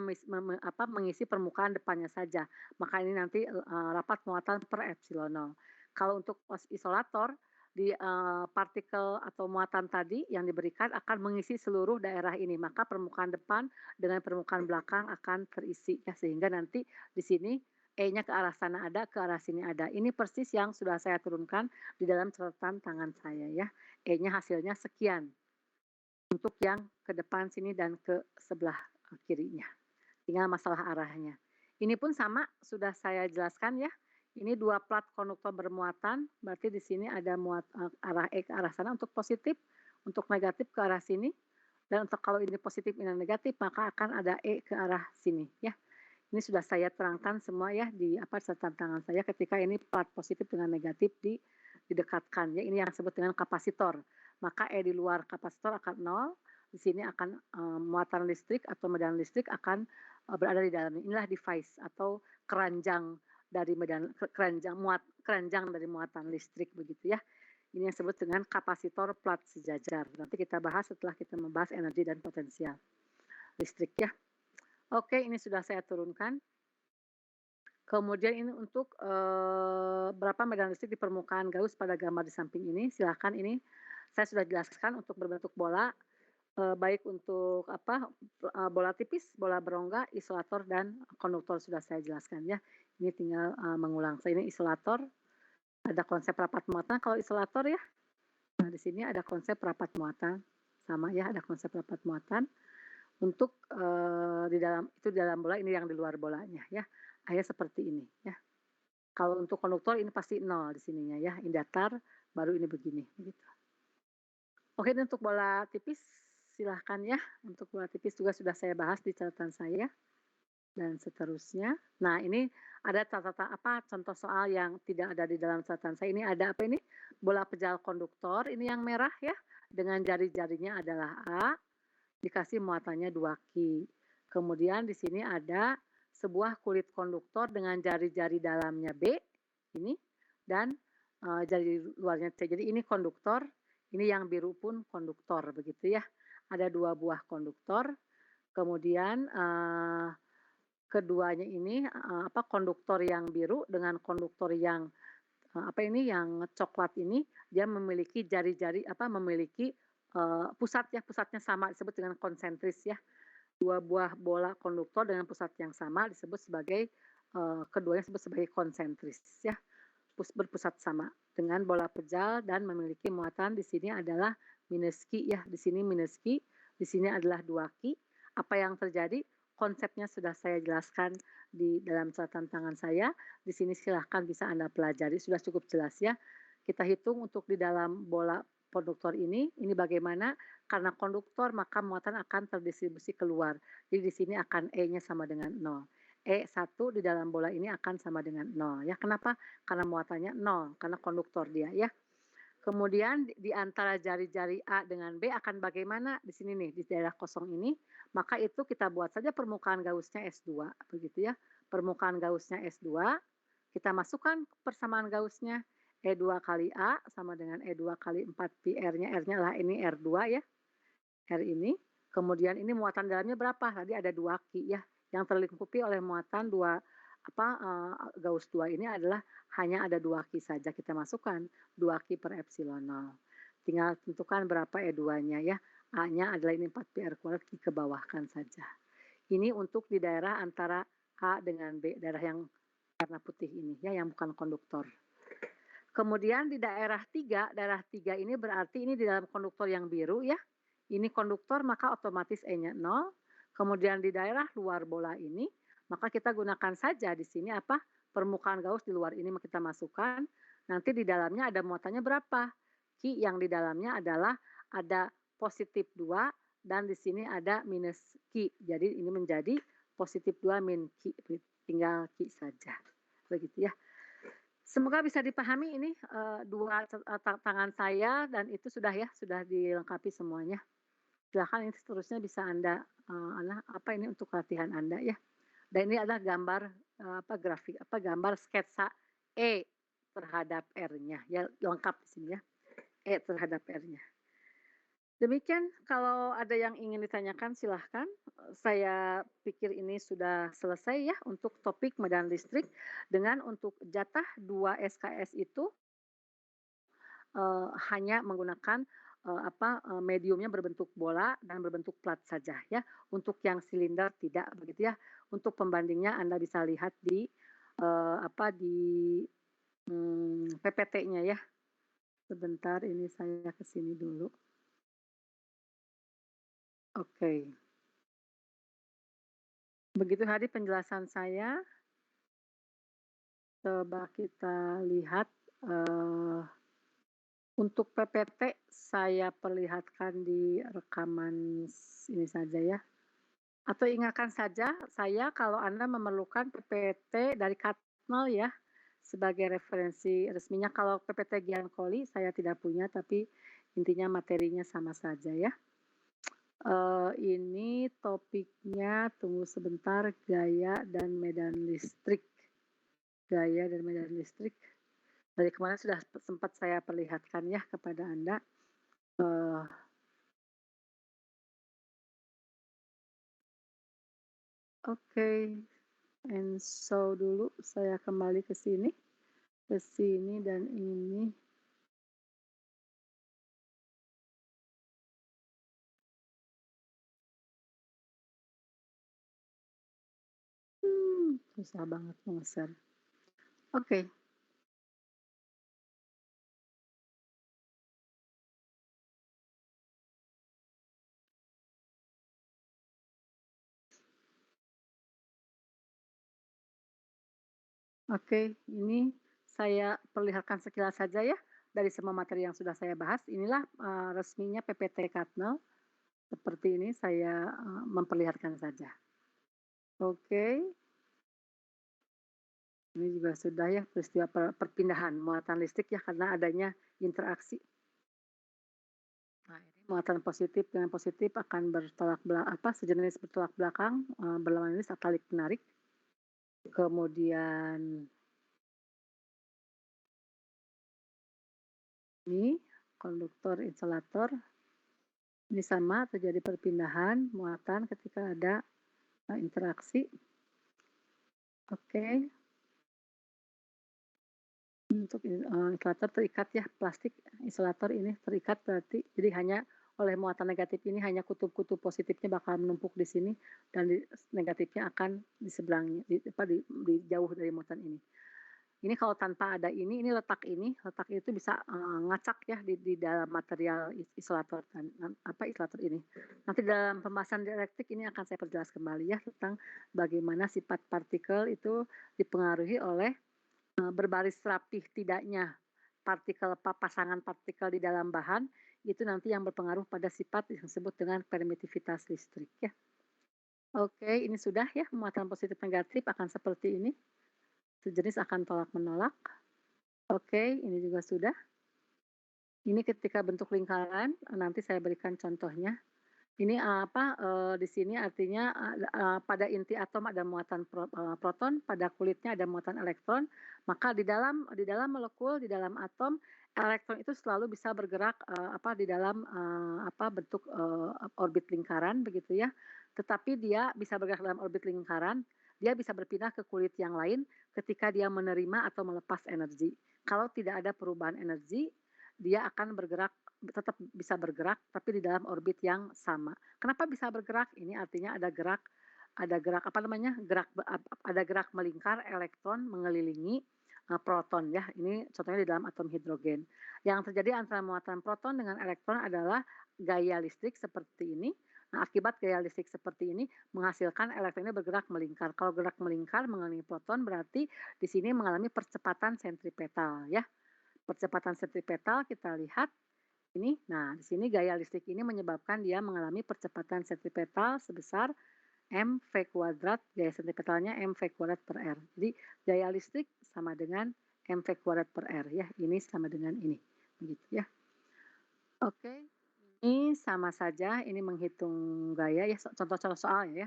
mengisi permukaan depannya saja, maka ini nanti rapat muatan per epsilon 0. Kalau untuk isolator di partikel atau muatan tadi yang diberikan akan mengisi seluruh daerah ini, maka permukaan depan dengan permukaan belakang akan terisi ya, sehingga nanti di sini E-nya ke arah sana ada, ke arah sini ada. Ini persis yang sudah saya turunkan di dalam catatan tangan saya ya. E-nya hasilnya sekian untuk yang ke depan sini dan ke sebelah kirinya. Tinggal masalah arahnya. Ini pun sama sudah saya jelaskan ya. Ini 2 plat konduktor bermuatan, berarti di sini ada arah E ke arah sana untuk positif, untuk negatif ke arah sini. Dan untuk kalau ini positif ini negatif, maka akan ada E ke arah sini ya. Ini sudah saya terangkan semua ya di catatan tangan saya ketika ini plat positif dengan negatif didekatkan ya. Ini yang disebut dengan kapasitor. Maka E di luar kapasitor akan 0, di sini akan muatan listrik atau medan listrik akan berada di dalamnya. Inilah device atau keranjang dari keranjang dari muatan listrik begitu ya. Ini yang disebut dengan kapasitor plat sejajar. Nanti kita bahas setelah kita membahas energi dan potensial listrik ya. Oke, ini sudah saya turunkan. Kemudian ini untuk berapa medan listrik di permukaan Gauss pada gambar di samping ini. Silakan ini saya sudah jelaskan untuk berbentuk bola, baik untuk bola tipis, bola berongga, isolator dan konduktor sudah saya jelaskan ya. Ini tinggal mengulang. Ini isolator, ada konsep rapat muatan kalau isolator ya. Nah di sini ada konsep rapat muatan, sama ya ada konsep rapat muatan. Untuk di dalam bola, ini yang di luar bolanya ya. Akhirnya seperti ini ya. Kalau untuk konduktor ini pasti 0 di sininya ya. Ini datar, baru ini begini begitu. Oke, ini untuk bola tipis silahkan ya. Untuk bola tipis juga sudah saya bahas di catatan saya dan seterusnya. Nah, ini ada catatan contoh soal yang tidak ada di dalam catatan saya. Ini ada apa ini? Bola pejal konduktor, ini yang merah ya. Dengan jari-jarinya adalah A, dikasih muatannya 2 Ki. Kemudian di sini ada sebuah kulit konduktor dengan jari-jari dalamnya B, ini, dan jari luarnya C. Jadi ini konduktor, ini yang biru pun konduktor, begitu ya. Ada 2 buah konduktor, kemudian keduanya ini konduktor yang biru dengan konduktor yang yang coklat ini, dia memiliki jari-jari memiliki pusatnya sama disebut dengan konsentris ya. 2 buah bola konduktor dengan pusat yang sama disebut sebagai keduanya disebut sebagai konsentris ya. Berpusat sama dengan bola pejal dan memiliki muatan di sini adalah minus Ki ya. Di sini minus Ki, di sini adalah 2 Ki. Apa yang terjadi? Konsepnya sudah saya jelaskan di dalam catatan tangan saya. Di sini silahkan bisa Anda pelajari, sudah cukup jelas ya. Kita hitung untuk di dalam bola konduktor ini bagaimana? Karena konduktor maka muatan akan terdistribusi keluar. Jadi di sini akan E-nya sama dengan 0. E1 di dalam bola ini akan sama dengan 0 ya. Kenapa? Karena muatannya 0, karena konduktor dia ya. Kemudian di antara jari-jari A dengan B akan bagaimana? Di sini nih, di daerah kosong ini, maka itu kita buat saja permukaan gausnya S2, begitu ya. Permukaan gausnya S2, kita masukkan persamaan gausnya, E2 kali A sama dengan E2 kali 4 pi R-nya, R-nya lah ini R2 ya, R ini. Kemudian ini muatan dalamnya berapa? Tadi ada 2 Ki ya, yang terlingkupi oleh muatan gaus 2 ini adalah hanya ada 2 Ki saja kita masukkan, 2 Ki per epsilon 0. Tinggal tentukan berapa E2-nya ya. A-nya adalah ini 4 pi R kuadrat, Ki ke bawahkan saja. Ini untuk di daerah antara A dengan B, daerah yang warna putih ini ya, yang bukan konduktor. Kemudian di daerah 3 ini berarti ini di dalam konduktor yang biru ya. Ini konduktor maka otomatis E-nya 0. Kemudian di daerah luar bola ini, maka kita gunakan saja di sini apa? Permukaan gaus di luar ini kita masukkan. Nanti di dalamnya ada muatannya berapa? Ki yang di dalamnya adalah ada positif 2 dan di sini ada minus Ki. Jadi ini menjadi positif 2 min Ki. Tinggal Ki saja. Begitu ya. Semoga bisa dipahami ini dua tangan saya dan itu sudah ya, sudah dilengkapi semuanya. Silahkan ini seterusnya bisa Anda apa ini untuk latihan Anda ya. Dan ini adalah gambar gambar sketsa E terhadap R-nya ya, lengkap di sini ya. E terhadap R-nya. Demikian, kalau ada yang ingin ditanyakan silahkan. Saya pikir ini sudah selesai ya untuk topik medan listrik. Dengan untuk jatah 2 SKS itu hanya menggunakan mediumnya berbentuk bola dan berbentuk plat saja ya. Untuk yang silinder tidak begitu ya. Untuk pembandingnya Anda bisa lihat di PPT-nya ya. Sebentar, ini saya ke sini dulu. Oke. Begitu tadi penjelasan saya. Coba kita lihat untuk PPT saya perlihatkan di rekaman ini saja ya. Atau ingatkan saja saya kalau Anda memerlukan PPT dari Katmel ya sebagai referensi resminya. Kalau PPT Giancoli saya tidak punya, tapi intinya materinya sama saja ya. Ini topiknya, tunggu sebentar, gaya dan medan listrik. Gaya dan medan listrik. Dari kemarin sudah sempat saya perlihatkan ya kepada Anda. Oke, and so dulu saya kembali ke sini dan ini. Susah banget nge-share. Oke. Oke, ini saya perlihatkan sekilas saja ya dari semua materi yang sudah saya bahas. Inilah resminya PPT Katmel. Seperti ini saya memperlihatkan saja. Oke. Ini juga sudah ya peristiwa perpindahan muatan listrik ya karena adanya interaksi. Nah, ini muatan positif dengan positif akan bertolak belakang, sejenis bertolak belakang, berlawanan jenis atalik penarik. Kemudian ini konduktor insulator. Ini sama terjadi perpindahan muatan ketika ada interaksi. Oke. Untuk insulator terikat ya, plastik insulator ini terikat berarti jadi hanya oleh muatan negatif ini hanya kutub-kutub positifnya bakal menumpuk di sini dan negatifnya akan di sebelahnya, di jauh dari muatan ini. Ini kalau tanpa ada ini letak itu bisa ngacak ya di dalam material isolator isolator ini. Nanti dalam pembahasan dielektrik ini akan saya perjelas kembali ya tentang bagaimana sifat partikel itu dipengaruhi oleh berbaris rapih tidaknya pasangan partikel di dalam bahan, itu nanti yang berpengaruh pada sifat yang disebut dengan permitivitas listrik ya. Oke, ini sudah ya, muatan positif negatif akan seperti ini. Sejenis akan tolak menolak. Oke, ini juga sudah. Ini ketika bentuk lingkaran, nanti saya berikan contohnya. Ini di sini artinya, pada inti atom ada muatan proton, pada kulitnya ada muatan elektron, maka di dalam molekul, di dalam atom, elektron itu selalu bisa bergerak, di dalam, bentuk, orbit lingkaran begitu ya. Tetapi dia bisa bergerak dalam orbit lingkaran, dia bisa berpindah ke kulit yang lain ketika dia menerima atau melepas energi. Kalau tidak ada perubahan energi, dia akan bergerak tetap bisa bergerak, tapi di dalam orbit yang sama. Kenapa bisa bergerak? Ini artinya ada gerak ada gerak melingkar elektron mengelilingi proton ya. Ini contohnya di dalam atom hidrogen. Yang terjadi antara muatan proton dengan elektron adalah gaya listrik seperti ini. Nah, akibat gaya listrik seperti ini menghasilkan elektron ini bergerak melingkar. Kalau gerak melingkar mengelilingi proton berarti di sini mengalami percepatan sentripetal ya. Percepatan sentripetal kita lihat ini. Nah, di sini gaya listrik ini menyebabkan dia mengalami percepatan sentripetal sebesar mv kuadrat, gaya sentripetalnya mv kuadrat per r. Jadi gaya listrik sama dengan mv kuadrat per r ya. Ini sama dengan ini. Begitu ya. Oke. Ini sama saja, ini menghitung gaya ya, contoh-contoh soal ya.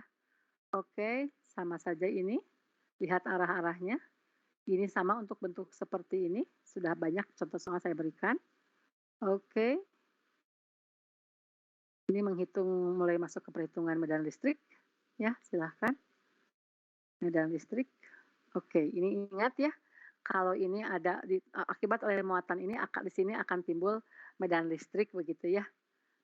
Oke, sama saja ini. Lihat arah-arahnya. Ini sama untuk bentuk seperti ini. Sudah banyak contoh soal saya berikan. Oke. Ini menghitung mulai masuk ke perhitungan medan listrik. Ya, silahkan. Medan listrik. Oke, ini ingat ya, kalau ini ada akibat oleh muatan ini di sini akan timbul medan listrik begitu ya.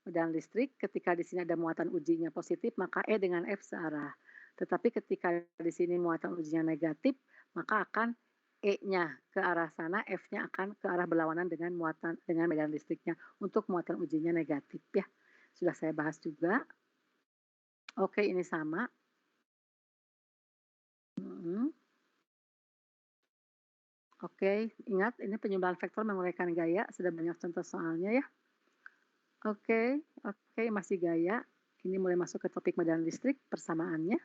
Medan listrik ketika di sini ada muatan ujinya positif, maka E dengan F searah. Tetapi ketika di sini muatan ujinya negatif, maka akan E-nya ke arah sana, F-nya akan ke arah berlawanan dengan medan listriknya untuk muatan ujinya negatif ya. Sudah saya bahas juga. Oke, ini sama. Oke, ingat ini penyumbang vektor menguraikan gaya, sudah banyak contoh soalnya ya. Oke, masih gaya. Ini mulai masuk ke topik medan listrik, persamaannya.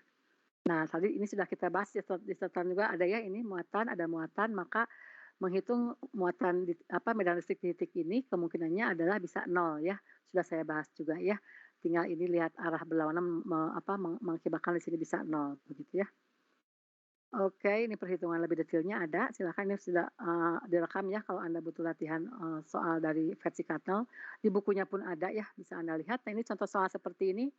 Nah, tadi ini sudah kita bahas, di catatan juga ada ya, ini ada muatan, maka menghitung muatan medan listrik di titik ini kemungkinannya adalah bisa 0 ya. Sudah saya bahas juga ya. Tinggal ini lihat arah berlawanan mengakibatkan di sini bisa 0 begitu ya. Oke, ini perhitungan lebih detailnya ada, silakan ini sudah, direkam ya kalau Anda butuh latihan, soal dari versi Katnel. Di bukunya pun ada ya, bisa Anda lihat. Nah, ini contoh soal seperti ini,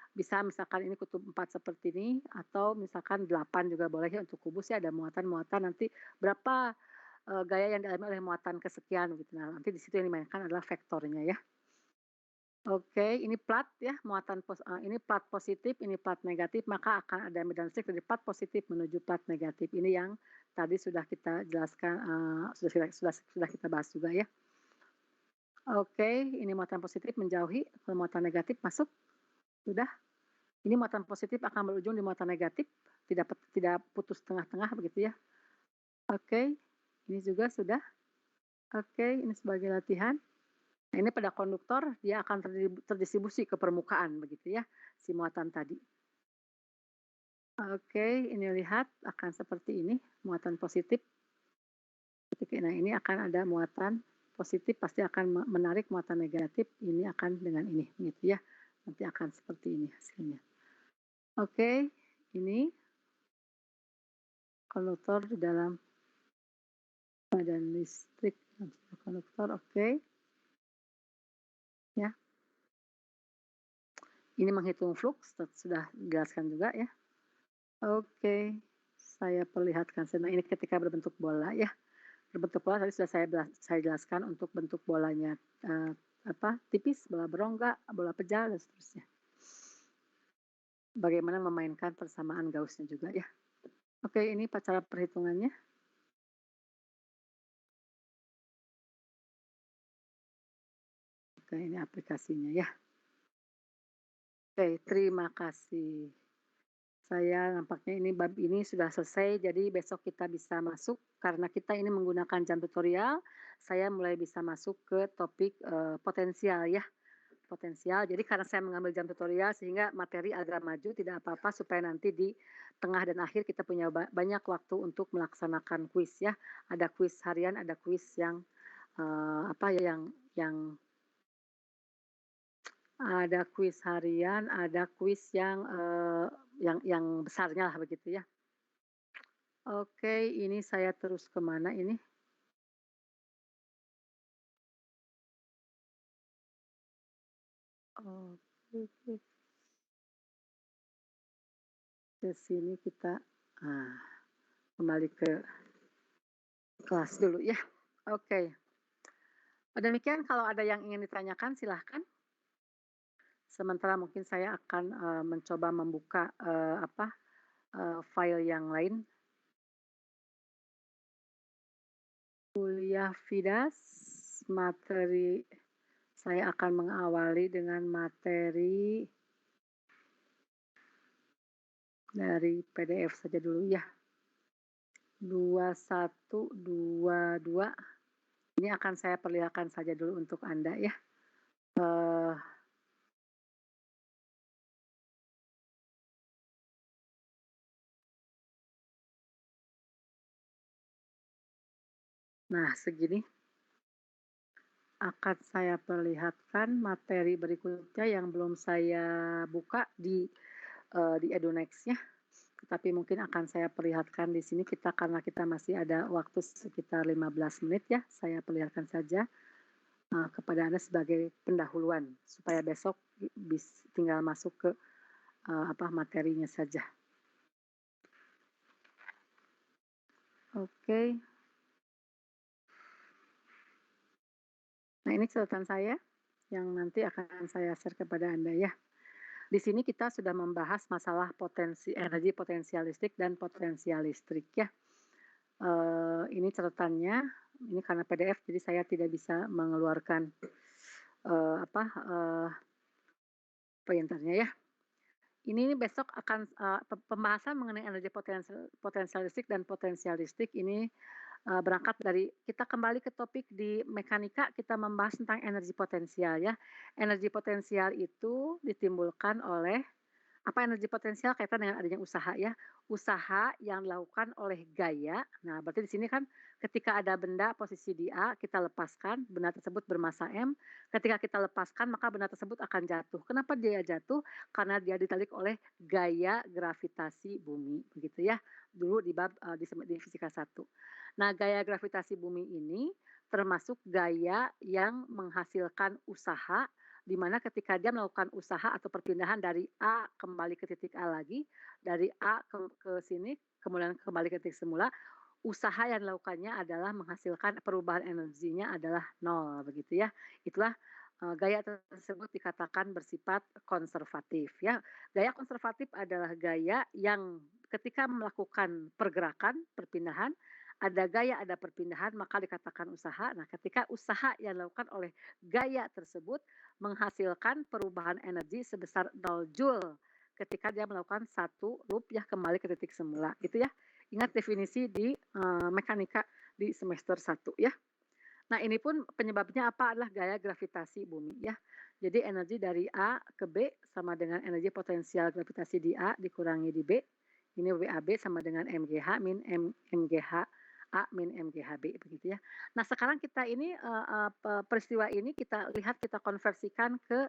bisa misalkan ini kutub 4 seperti ini, atau misalkan 8 juga boleh ya untuk kubus ya, ada muatan-muatan nanti berapa, gaya yang dialami oleh muatan kesekian gitu. Nah, nanti di situ yang dimainkan adalah vektornya ya. Oke, ini plat ya, ini plat positif, ini plat negatif, maka akan ada medan listrik dari plat positif menuju plat negatif. Ini yang tadi sudah kita jelaskan, sudah kita bahas juga ya. Oke, ini muatan positif menjauhi, muatan negatif masuk, sudah. Ini muatan positif akan berujung di muatan negatif, tidak putus tengah-tengah begitu ya. Oke, ini juga sudah. Oke, ini sebagai latihan. Nah, ini pada konduktor dia akan terdistribusi ke permukaan begitu ya, si muatan tadi. Oke, ini lihat akan seperti ini, muatan positif. Nah, ini akan ada muatan positif pasti akan menarik muatan negatif, ini akan dengan ini gitu ya. Nanti akan seperti ini hasilnya. Oke, ini konduktor di dalam medan listrik konduktor, oke. Ya. Ini menghitung flux, sudah dijelaskan juga ya. Oke, saya perlihatkan. Nah, ini ketika berbentuk bola ya. Berbentuk bola tadi sudah saya jelaskan untuk bentuk bolanya tipis, bola berongga, bola pejal dan seterusnya. Bagaimana memainkan persamaan Gauss-nya juga ya. Oke, ini cara perhitungannya. Oke, ini aplikasinya ya. Oke, terima kasih. Saya nampaknya ini bab ini sudah selesai, jadi besok kita bisa masuk karena kita ini menggunakan jam tutorial, saya mulai bisa masuk ke topik, potensial ya, potensial. Jadi karena saya mengambil jam tutorial sehingga materi agak maju, tidak apa-apa supaya nanti di tengah dan akhir kita punya banyak waktu untuk melaksanakan kuis ya. Ada kuis harian, ada kuis yang apa ya, yang ada kuis harian, ada kuis yang besarnya lah begitu ya. Oke, ini saya terus ke mana ini? Oke, ke sini kita ah, kembali ke kelas dulu ya. Oke. Demikian kalau ada yang ingin ditanyakan silahkan. Sementara mungkin saya akan mencoba membuka file yang lain. Kuliah Fidas, materi saya akan mengawali dengan materi dari PDF saja dulu ya. 2122. Ini akan saya perlihatkan saja dulu untuk Anda ya. Nah, segini akan saya perlihatkan materi berikutnya yang belum saya buka di Edunext ya. Tetapi mungkin akan saya perlihatkan di sini karena kita masih ada waktu sekitar 15 menit ya. Saya perlihatkan saja kepada Anda sebagai pendahuluan supaya besok tinggal masuk ke materinya saja. Oke. Nah, ini catatan saya yang nanti akan saya share kepada Anda ya. Di sini kita sudah membahas masalah energi potensial listrik dan potensial listrik ya. Ini catatannya, ini karena PDF jadi saya tidak bisa mengeluarkan pointernya ya. Ini besok akan pembahasan mengenai energi potensial listrik dan potensial listrik ini berangkat dari kita kembali ke topik di mekanika, kita membahas tentang energi potensial ya. Energi potensial itu ditimbulkan oleh energi potensial kaitan dengan adanya usaha ya. Usaha yang dilakukan oleh gaya. Nah, berarti di sini kan ketika ada benda posisi di A, kita lepaskan, benda tersebut bermassa M. Ketika kita lepaskan, maka benda tersebut akan jatuh. Kenapa dia jatuh? Karena dia ditarik oleh gaya gravitasi bumi, begitu ya. Dulu di bab di fisika 1. Nah, gaya gravitasi bumi ini termasuk gaya yang menghasilkan usaha di mana ketika dia melakukan usaha atau perpindahan dari A kembali ke titik A lagi, dari A ke sini, kemudian kembali ke titik semula, usaha yang dilakukannya adalah menghasilkan perubahan energinya adalah nol, begitu ya. Itulah gaya tersebut dikatakan bersifat konservatif ya. Gaya konservatif adalah gaya yang ketika melakukan pergerakan, perpindahan, ada gaya, ada perpindahan, maka dikatakan usaha. Nah, ketika usaha yang dilakukan oleh gaya tersebut menghasilkan perubahan energi sebesar 0 Joule ketika dia melakukan satu loop ya kembali ke titik semula. Itu ya. Ingat definisi di mekanika di semester 1 ya. Nah, ini pun penyebabnya apa adalah gaya gravitasi bumi ya. Jadi energi dari A ke B sama dengan energi potensial gravitasi di A dikurangi di B. Ini WAB sama dengan MGH min MGH A min MGHB begitu ya. Nah, sekarang kita ini peristiwa ini kita lihat kita konversikan ke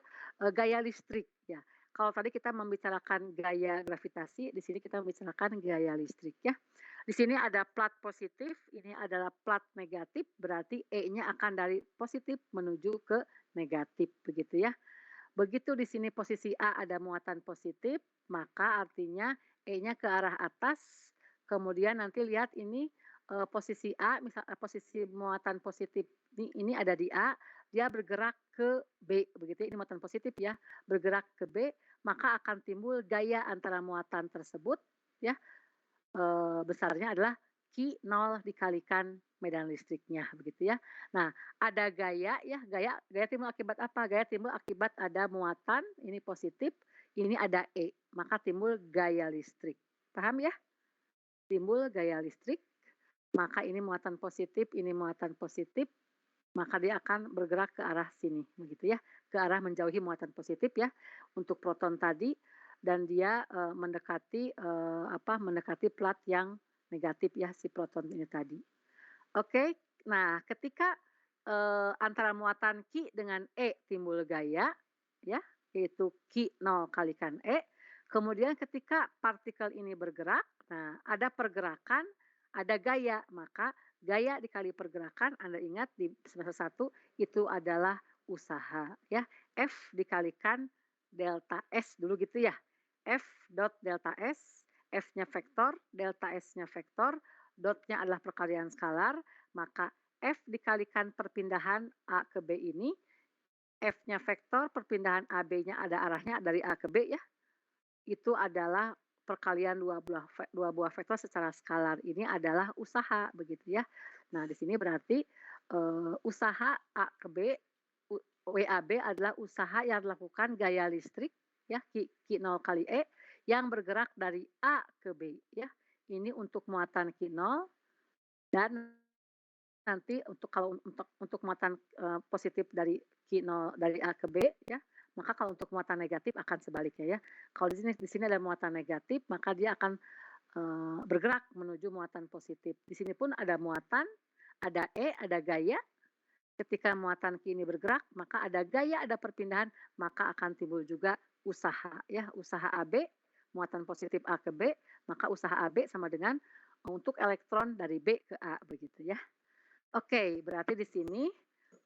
gaya listrik ya. Kalau tadi kita membicarakan gaya gravitasi, di sini kita membicarakan gaya listrik ya. Di sini ada plat positif, ini adalah plat negatif, berarti E-nya akan dari positif menuju ke negatif begitu ya. Begitu di sini posisi A ada muatan positif, maka artinya E-nya ke arah atas. Kemudian nanti lihat ini posisi A, posisi muatan positif ini ada di A, dia bergerak ke B, begitu ya, ini muatan positif ya, bergerak ke B, maka akan timbul gaya antara muatan tersebut, ya, besarnya adalah Q0 dikalikan medan listriknya, begitu ya. Nah, ada gaya ya, gaya timbul akibat apa? Gaya timbul akibat ada muatan, ini positif, ini ada E, maka timbul gaya listrik. Paham ya? Timbul gaya listrik, maka ini muatan positif, maka dia akan bergerak ke arah sini, begitu ya, ke arah menjauhi muatan positif ya, untuk proton tadi, dan dia mendekati plat yang negatif ya si proton ini tadi. Oke, nah ketika antara muatan Q dengan E timbul gaya, ya, yaitu Q0 kalikan E. Kemudian ketika partikel ini bergerak, nah ada pergerakan, ada gaya, maka gaya dikali pergerakan, Anda ingat di semester 1 itu adalah usaha, ya. F dikalikan delta S dulu gitu ya. F dot delta S, F-nya vektor, delta S-nya vektor, dotnya adalah perkalian skalar, maka F dikalikan perpindahan A ke B ini, F-nya vektor, perpindahan AB-nya ada arahnya dari A ke B ya, itu adalah perkalian dua buah vektor secara skalar. Ini adalah usaha begitu ya. Nah, di sini berarti usaha A ke B, WAB adalah usaha yang dilakukan gaya listrik ya, Q0 kali E yang bergerak dari A ke B ya. Ini untuk muatan Q0 dan nanti kalau untuk muatan positif dari Q0 dari A ke B ya, maka kalau untuk muatan negatif akan sebaliknya ya. Kalau di sini ada muatan negatif, maka dia akan bergerak menuju muatan positif. Di sini pun ada muatan, ada E, ada gaya. Ketika muatan Q ini bergerak, maka ada gaya, ada perpindahan, maka akan timbul juga usaha ya, usaha AB, muatan positif A ke B, maka usaha AB sama dengan untuk elektron dari B ke A begitu ya. Oke, berarti di sini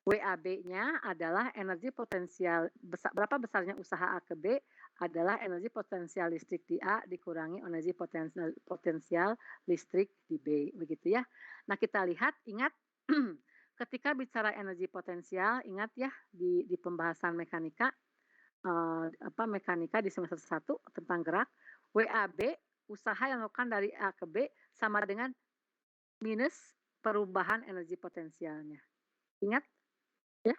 WAB-nya adalah energi potensial berapa besarnya usaha A ke B adalah energi potensial listrik di A dikurangi energi potensial listrik di B begitu ya. Nah, kita lihat ingat ketika bicara energi potensial ingat ya di pembahasan mekanika mekanika di semester 1 tentang gerak WAB usaha yang dilakukan dari A ke B sama dengan minus perubahan energi potensialnya. Ingat ya?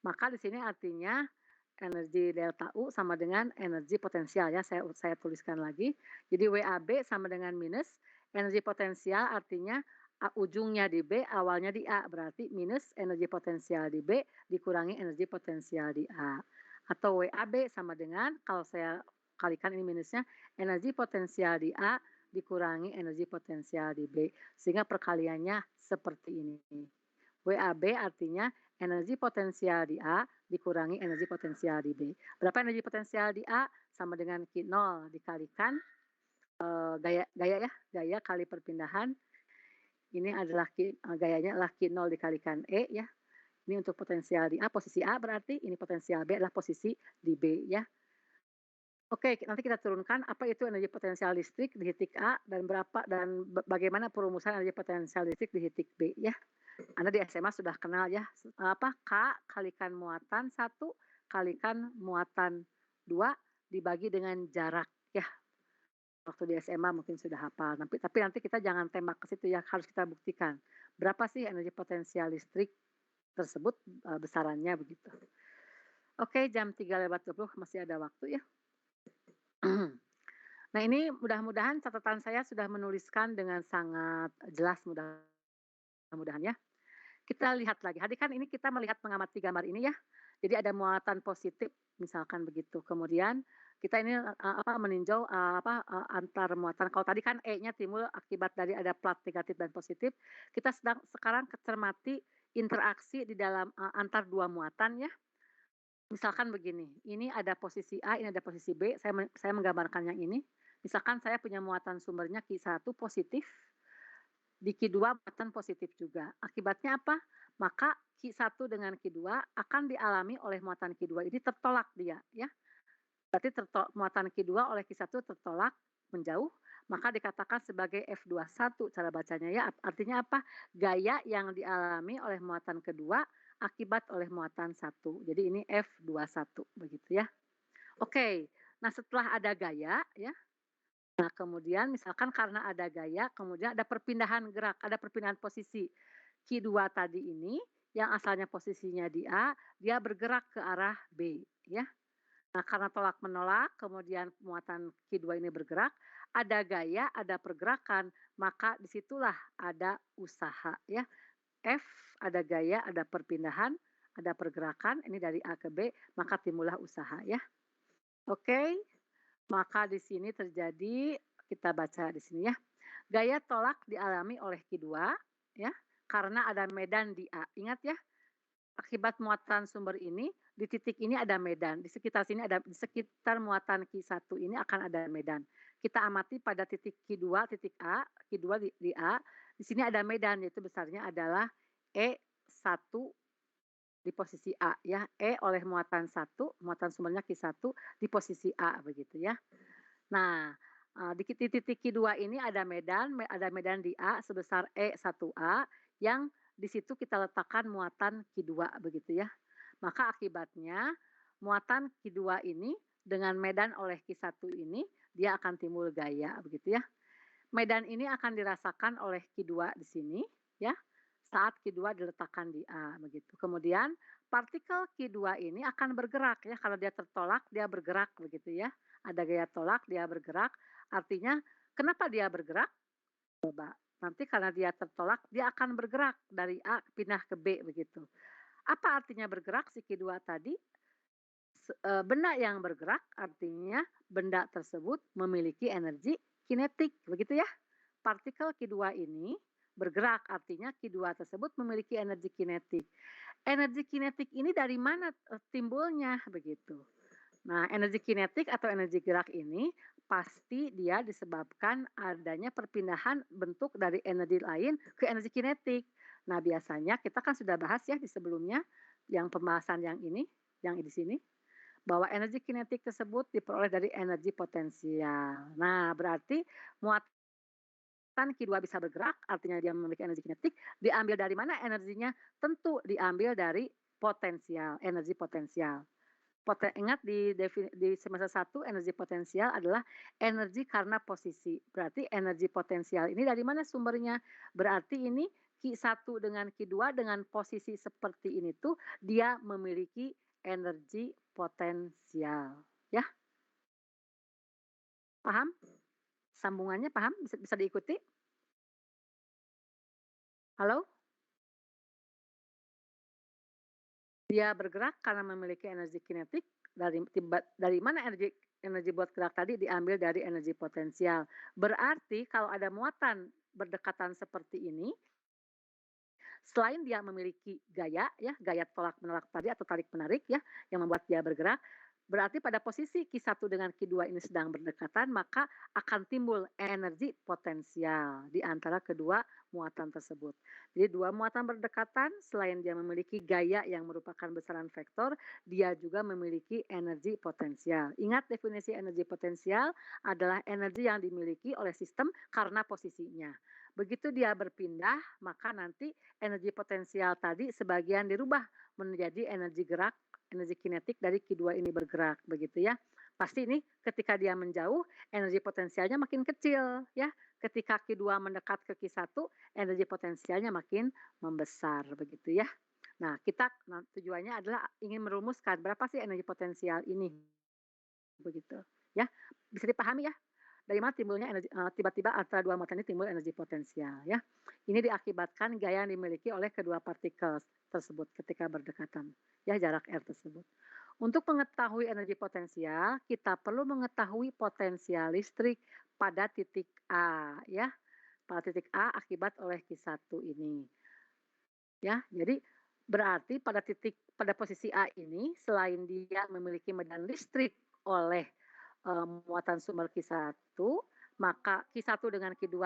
Maka di sini artinya energi delta U sama dengan energi potensial ya. Saya tuliskan lagi. Jadi WAB sama dengan minus energi potensial artinya ujungnya di B, awalnya di A. Berarti minus energi potensial di B dikurangi energi potensial di A. Atau WAB sama dengan kalau saya kalikan ini minusnya energi potensial di A dikurangi energi potensial di B. Sehingga perkaliannya seperti ini. WAB artinya energi potensial di A dikurangi energi potensial di B. Berapa energi potensial di A? Sama dengan Q0 dikalikan gaya kali perpindahan. Ini adalah gayanya adalah Q0 dikalikan E ya. Ini untuk potensial di A, posisi A berarti ini potensial B adalah posisi di B ya. Oke, nanti kita turunkan apa itu energi potensial listrik di titik A dan berapa dan bagaimana perumusan energi potensial listrik di titik B ya. Anda di SMA sudah kenal ya, K kalikan muatan 1 kalikan muatan 2 dibagi dengan jarak ya. Waktu di SMA mungkin sudah hafal, tapi nanti kita jangan tembak ke situ ya, harus kita buktikan. Berapa sih energi potensial listrik tersebut besarannya begitu. Oke, jam 3:20 masih ada waktu ya. Nah, ini mudah-mudahan catatan saya sudah menuliskan dengan sangat jelas mudah-mudahan ya. Kita lihat lagi. Tadi kan ini kita melihat mengamati gambar ini ya. Jadi ada muatan positif misalkan begitu. Kemudian kita ini meninjau antar muatan. Kalau tadi kan E-nya timbul akibat dari ada plat negatif dan positif. Kita sekarang cermati interaksi di dalam antar dua muatan ya. Misalkan begini, ini ada posisi A, ini ada posisi B, saya menggambarkan yang ini. Misalkan saya punya muatan sumbernya Q1 positif, di Q2 muatan positif juga. Akibatnya apa? Maka Q1 dengan Q2 akan dialami oleh muatan Q2 ini tertolak dia ya. Berarti muatan Q2 oleh Q1 tertolak menjauh, maka dikatakan sebagai F21 cara bacanya ya. Artinya apa? Gaya yang dialami oleh muatan kedua akibat oleh muatan 1. Jadi ini F21 begitu ya. Oke. Nah, setelah ada gaya ya. Nah, kemudian misalkan karena ada gaya, kemudian ada perpindahan gerak, ada perpindahan posisi. Q2 tadi ini yang asalnya posisinya di A, dia bergerak ke arah B ya. Nah, karena tolak menolak, kemudian muatan Q2 ini bergerak, ada gaya, ada pergerakan, maka disitulah ada usaha ya. F ada gaya, ada perpindahan, ada pergerakan, ini dari A ke B, maka timbullah usaha ya. Oke, maka di sini terjadi, kita baca di sini ya. Gaya tolak dialami oleh Q2 ya. karena ada medan di A. Ingat ya, akibat muatan sumber ini, di titik ini ada medan, di sekitar sini ada di sekitar muatan Q1 ini akan ada medan. Kita amati pada titik Q2 titik A, Q2 di A, di sini ada medan yaitu besarnya adalah E1 di posisi A ya, E oleh muatan 1, muatan sumbernya Q1 di posisi A begitu ya. Nah, di titik Q2 ini ada medan di A sebesar E1A yang di situ kita letakkan muatan Q2 begitu ya. Maka akibatnya muatan Q2 ini dengan medan oleh Q1 ini dia akan timbul gaya begitu ya. Medan ini akan dirasakan oleh Q2 di sini ya, saat Q2 diletakkan di A begitu. Kemudian partikel Q2 ini akan bergerak ya, kalau dia tertolak dia bergerak begitu ya. Ada gaya tolak dia bergerak, artinya kenapa dia bergerak? Coba, nanti karena dia tertolak dia akan bergerak dari A pindah ke B begitu. Apa artinya bergerak si Q2 tadi? Benda yang bergerak artinya benda tersebut memiliki energi kinetik begitu ya. Partikel Q2 ini bergerak, artinya Q2 tersebut memiliki energi kinetik. Energi kinetik ini dari mana timbulnya begitu. Nah, energi kinetik atau energi gerak ini pasti dia disebabkan adanya perpindahan bentuk dari energi lain ke energi kinetik. Nah, biasanya kita kan sudah bahas ya di sebelumnya yang pembahasan yang ini, yang di sini, bahwa energi kinetik tersebut diperoleh dari energi potensial. Nah, berarti muatan Q2 bisa bergerak, artinya dia memiliki energi kinetik, diambil dari mana energinya? Tentu diambil dari potensial, energi potensial. Ingat di semester 1 energi potensial adalah energi karena posisi. Berarti energi potensial ini dari mana sumbernya? Berarti ini Q1 dengan Q2 dengan posisi seperti ini tuh dia memiliki energi potensial. Ya, paham? Sambungannya paham? Bisa diikuti? Halo? Dia bergerak karena memiliki energi kinetik, dari mana energi buat gerak tadi diambil dari energi potensial. Berarti kalau ada muatan berdekatan seperti ini, selain dia memiliki gaya ya, gaya tolak-menolak tadi atau tarik-menarik ya, yang membuat dia bergerak, berarti pada posisi Q1 dengan Q2 ini sedang berdekatan, maka akan timbul energi potensial di antara kedua muatan tersebut. Jadi dua muatan berdekatan, selain dia memiliki gaya yang merupakan besaran vektor, dia juga memiliki energi potensial. Ingat definisi energi potensial adalah energi yang dimiliki oleh sistem karena posisinya. Begitu dia berpindah, maka nanti energi potensial tadi sebagian dirubah menjadi energi gerak, energi kinetik dari Q2 ini bergerak begitu ya. Pasti ini ketika dia menjauh energi potensialnya makin kecil ya. Ketika Q2 mendekat ke Q1 energi potensialnya makin membesar begitu ya. Nah, tujuannya adalah ingin merumuskan berapa sih energi potensial ini begitu ya. Bisa dipahami ya? Dari mana timbulnya energi tiba-tiba antara dua muatan ini timbul energi potensial ya. Ini diakibatkan gaya yang dimiliki oleh kedua partikel tersebut ketika berdekatan ya, jarak R tersebut. Untuk mengetahui energi potensial, kita perlu mengetahui potensial listrik pada titik A ya. Pada titik A akibat oleh Q1 ini. Ya, jadi berarti pada posisi A ini selain dia memiliki medan listrik oleh muatan sumber Q1, maka Q1 dengan Q2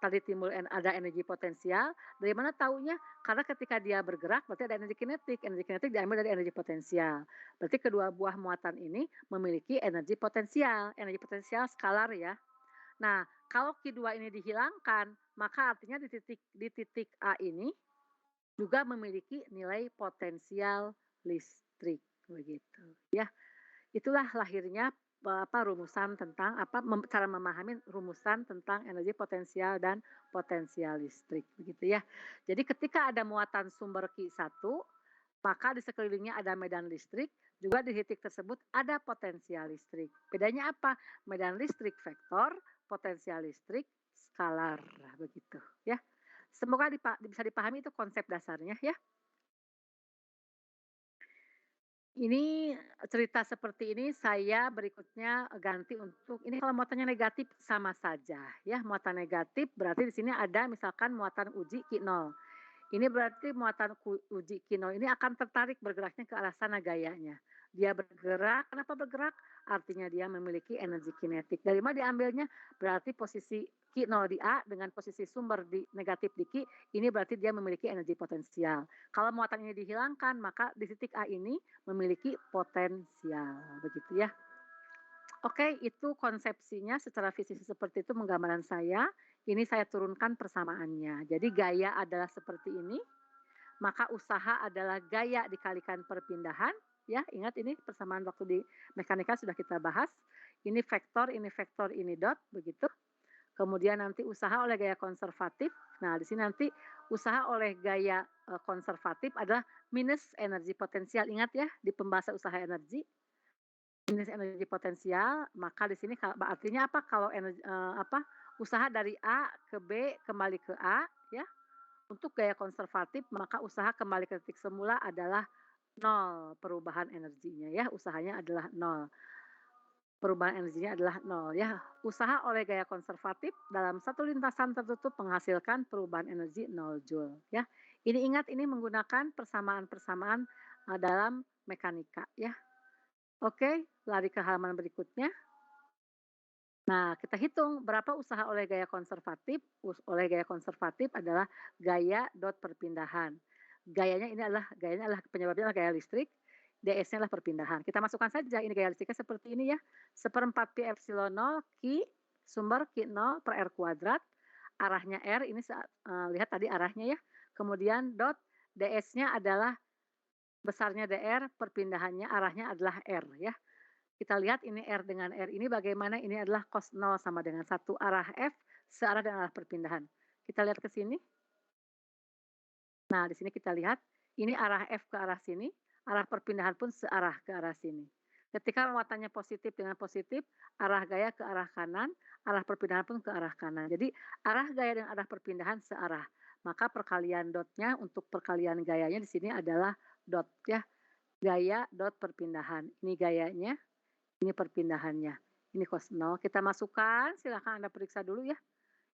tadi timbul ada energi potensial. Dari mana taunya? Karena ketika dia bergerak berarti ada energi kinetik diambil dari energi potensial. Berarti kedua buah muatan ini memiliki energi potensial skalar ya. Nah, kalau Q2 ini dihilangkan, maka artinya di titik A ini juga memiliki nilai potensial listrik begitu ya. Itulah lahirnya rumusan tentang cara memahami rumusan tentang energi potensial dan potensial listrik begitu ya. Jadi ketika ada muatan sumber Q1, maka di sekelilingnya ada medan listrik, juga di titik tersebut ada potensial listrik. Bedanya apa? Medan listrik vektor, potensial listrik skalar begitu ya. Semoga bisa dipahami itu konsep dasarnya ya. Ini cerita seperti ini saya berikutnya ganti untuk ini kalau muatannya negatif sama saja ya, muatan negatif berarti di sini ada misalkan muatan uji Q0. Ini berarti muatan uji kinol ini akan tertarik bergeraknya ke arah sana gayanya. Dia bergerak, kenapa bergerak? Artinya dia memiliki energi kinetik. Dari mana diambilnya? Berarti posisi Q0 di A dengan posisi sumber di negatif di Q, ini berarti dia memiliki energi potensial. Kalau muatan ini dihilangkan, maka di titik A ini memiliki potensial. Begitu ya. Oke, itu konsepsinya secara fisik seperti itu menggambaran saya. Ini saya turunkan persamaannya. Jadi gaya adalah seperti ini, maka usaha adalah gaya dikalikan perpindahan. Ya, ingat ini persamaan waktu di mekanika sudah kita bahas. Ini vektor, ini dot, begitu. Kemudian nanti usaha oleh gaya konservatif. Nah, di sini nanti usaha oleh gaya konservatif adalah minus energi potensial. Ingat ya, di pembahasan usaha energi minus energi potensial, maka di sini artinya apa? Kalau usaha dari A ke B kembali ke A, ya. Untuk gaya konservatif, maka usaha kembali ke titik semula adalah nol perubahan energinya ya, usahanya adalah nol. Perubahan energinya adalah nol ya. Usaha oleh gaya konservatif dalam satu lintasan tertutup menghasilkan perubahan energi 0 joule ya. Ini ingat ini menggunakan persamaan-persamaan dalam mekanika ya. Oke, lari ke halaman berikutnya. Nah, kita hitung berapa usaha oleh gaya konservatif. Oleh gaya konservatif adalah gaya dot perpindahan. Gayanya adalah penyebabnya adalah gaya listrik, ds-nya adalah perpindahan. Kita masukkan saja ini gaya listriknya seperti ini ya. 1/4 pi epsilon 0 Q sumber Q0 per R kuadrat. Arahnya R, ini lihat tadi arahnya ya. Kemudian dot ds-nya adalah besarnya dr, perpindahannya arahnya adalah R ya. Kita lihat ini R dengan R ini bagaimana ini adalah cos 0 sama dengan 1 arah F searah dengan arah perpindahan. Kita lihat ke sini. Nah, di sini kita lihat ini arah F ke arah sini, arah perpindahan pun searah ke arah sini. Ketika muatannya positif dengan positif, arah gaya ke arah kanan, arah perpindahan pun ke arah kanan. Jadi arah gaya dan arah perpindahan searah. Maka perkalian dotnya untuk perkalian gayanya di sini adalah dot ya. Gaya dot perpindahan. Ini gayanya, ini perpindahannya. Ini cos 0. Kita masukkan, silakan Anda periksa dulu ya.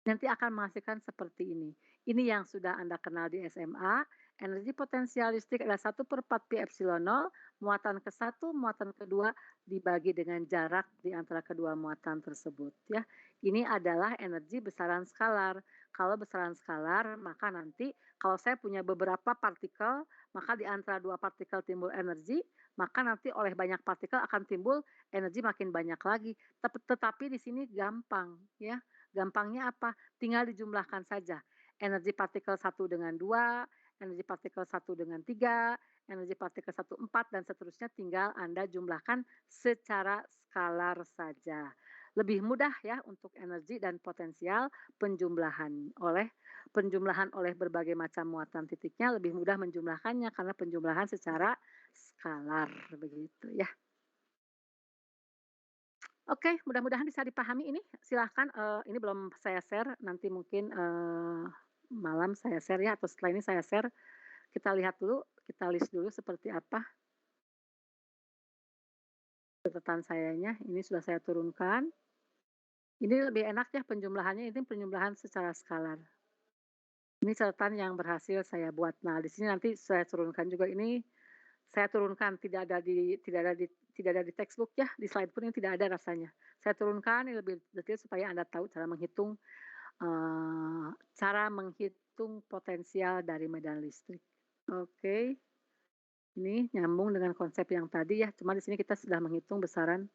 Nanti akan menghasilkan seperti ini. Ini yang sudah Anda kenal di SMA. Energi potensial listrik adalah 1/4 pi epsilon 0, muatan ke-1, muatan kedua dibagi dengan jarak di antara kedua muatan tersebut ya. Ini adalah energi besaran skalar. Kalau besaran skalar, maka nanti kalau saya punya beberapa partikel, maka di antara dua partikel timbul energi, maka nanti oleh banyak partikel akan timbul energi makin banyak lagi. Tetapi di sini gampang ya. Gampangnya apa? Tinggal dijumlahkan saja. Energi partikel 1 dengan 2, energi partikel 1 dengan 3, energi partikel 1 4 dan seterusnya tinggal Anda jumlahkan secara skalar saja. Lebih mudah ya untuk energi dan potensial penjumlahan oleh berbagai macam muatan titiknya lebih mudah menjumlahkannya karena penjumlahan secara skalar begitu ya. Oke, mudah-mudahan bisa dipahami ini. Silahkan, ini belum saya share, nanti mungkin, malam saya share ya, atau setelah ini saya share. Kita lihat dulu, kita list dulu seperti apa catatan sayanya, ini sudah saya turunkan. Ini lebih enak ya penjumlahannya, ini penjumlahan secara skalar. Ini catatan yang berhasil saya buat. Nah, di sini nanti saya turunkan juga ini, saya turunkan tidak ada di textbook ya, di slide pun ini tidak ada rasanya. Saya turunkan ini lebih detail supaya Anda tahu cara menghitung potensial dari medan listrik. Oke. Ini nyambung dengan konsep yang tadi ya, cuma di sini kita sudah menghitung besaran,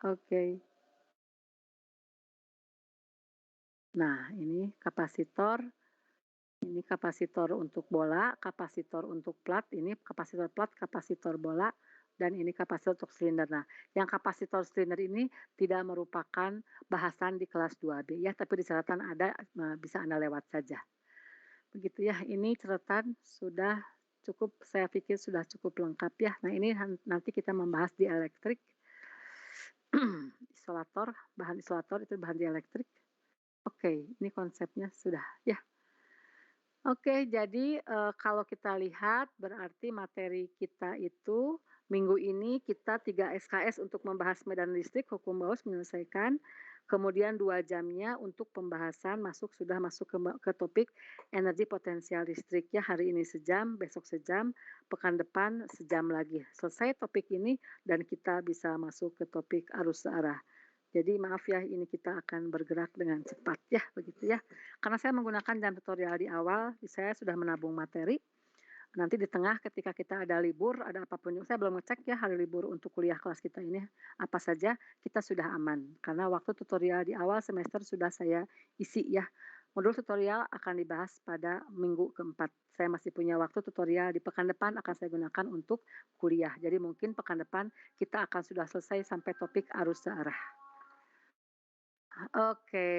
oke. Nah, ini kapasitor untuk bola, kapasitor untuk plat, ini kapasitor plat, kapasitor bola, dan ini kapasitor untuk silinder. Nah, yang kapasitor silinder ini tidak merupakan bahasan di kelas 2B ya, tapi di catatan ada, bisa Anda lewat saja. Begitu ya, ini catatan sudah cukup, saya pikir sudah cukup lengkap ya. Nah, ini nanti kita membahas di elektrik. Bahan isolator itu bahan dielektrik. Oke, ini konsepnya sudah ya. Oke, jadi kalau kita lihat berarti materi kita itu minggu ini kita 3 SKS untuk membahas medan listrik, hukum Gauss menyelesaikan. Kemudian 2 jamnya untuk pembahasan sudah masuk ke topik energi potensial listrik ya, hari ini sejam, besok sejam, pekan depan sejam lagi. Selesai topik ini dan kita bisa masuk ke topik arus searah. Jadi maaf ya, ini kita akan bergerak dengan cepat ya, begitu ya. Karena saya menggunakan jam tutorial di awal, saya sudah menabung materi. Nanti di tengah ketika kita ada libur, ada apapun, saya belum ngecek ya hari libur untuk kuliah kelas kita ini apa saja, kita sudah aman. Karena waktu tutorial di awal semester sudah saya isi ya. Modul tutorial akan dibahas pada minggu keempat. Saya masih punya waktu tutorial di pekan depan akan saya gunakan untuk kuliah. Jadi mungkin pekan depan kita akan sudah selesai sampai topik arus searah. Oke.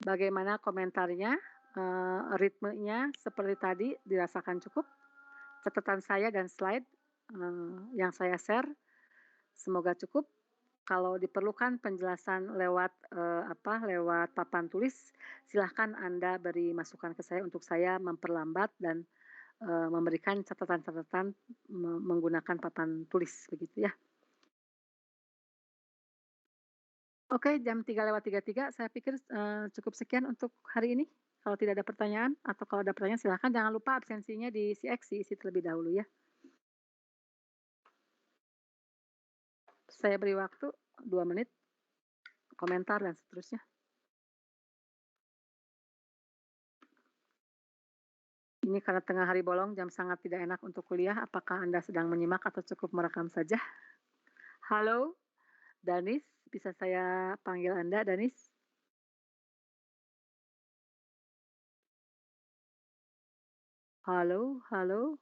Bagaimana komentarnya? Ritmenya seperti tadi dirasakan cukup? Catatan saya dan slide yang saya share semoga cukup. Kalau diperlukan penjelasan lewat lewat papan tulis, silahkan Anda beri masukan ke saya untuk saya memperlambat dan memberikan catatan-catatan menggunakan papan tulis begitu ya. Oke, jam 3:33 saya pikir cukup sekian untuk hari ini. Kalau tidak ada pertanyaan atau kalau ada pertanyaan silahkan, jangan lupa absensinya diisi isi terlebih dahulu ya. Saya beri waktu 2 menit, komentar dan seterusnya. Ini karena tengah hari bolong, jam sangat tidak enak untuk kuliah. Apakah Anda sedang menyimak atau cukup merekam saja? Halo, Danis, bisa saya panggil Anda, Danis? Halo, halo.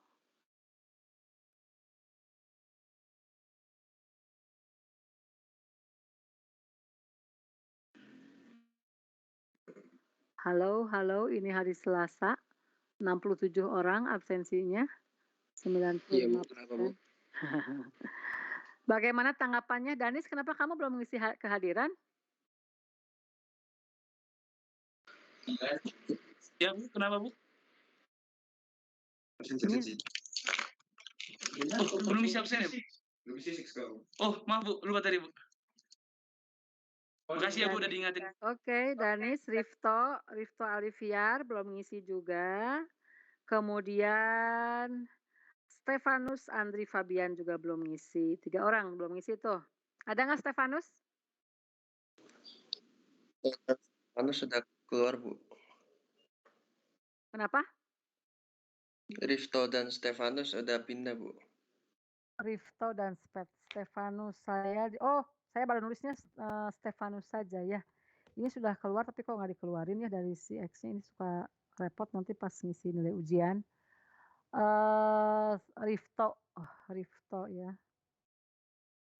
Halo, halo, ini hari Selasa, 67 orang absensinya, 95%. Iya, Bu, kenapa, Bu? Bagaimana tanggapannya, Danis? Kenapa kamu belum mengisi kehadiran? Ya, Bu, kenapa, Bu? Ini Oh, belum isi absen ya, Bu? Belum isi sekarang. Oh, maaf, Bu, lupa tadi, Bu. Makasih ya, Bu, udah diingatin. Oke, Danis, Rifto Aliviar belum mengisi juga. Kemudian Stefanus Andri Fabian juga belum ngisi. 3 orang belum ngisi tuh. Ada nggak Stefanus? Stefanus sudah keluar, Bu. Kenapa? Rifto dan Stefanus sudah pindah, Bu. Rifto dan Stefanus saya baru nulisnya Stefanus saja ya. Ini sudah keluar tapi kok nggak dikeluarin ya dari si X-nya, ini suka repot nanti pas ngisi nilai ujian. Rifto ya.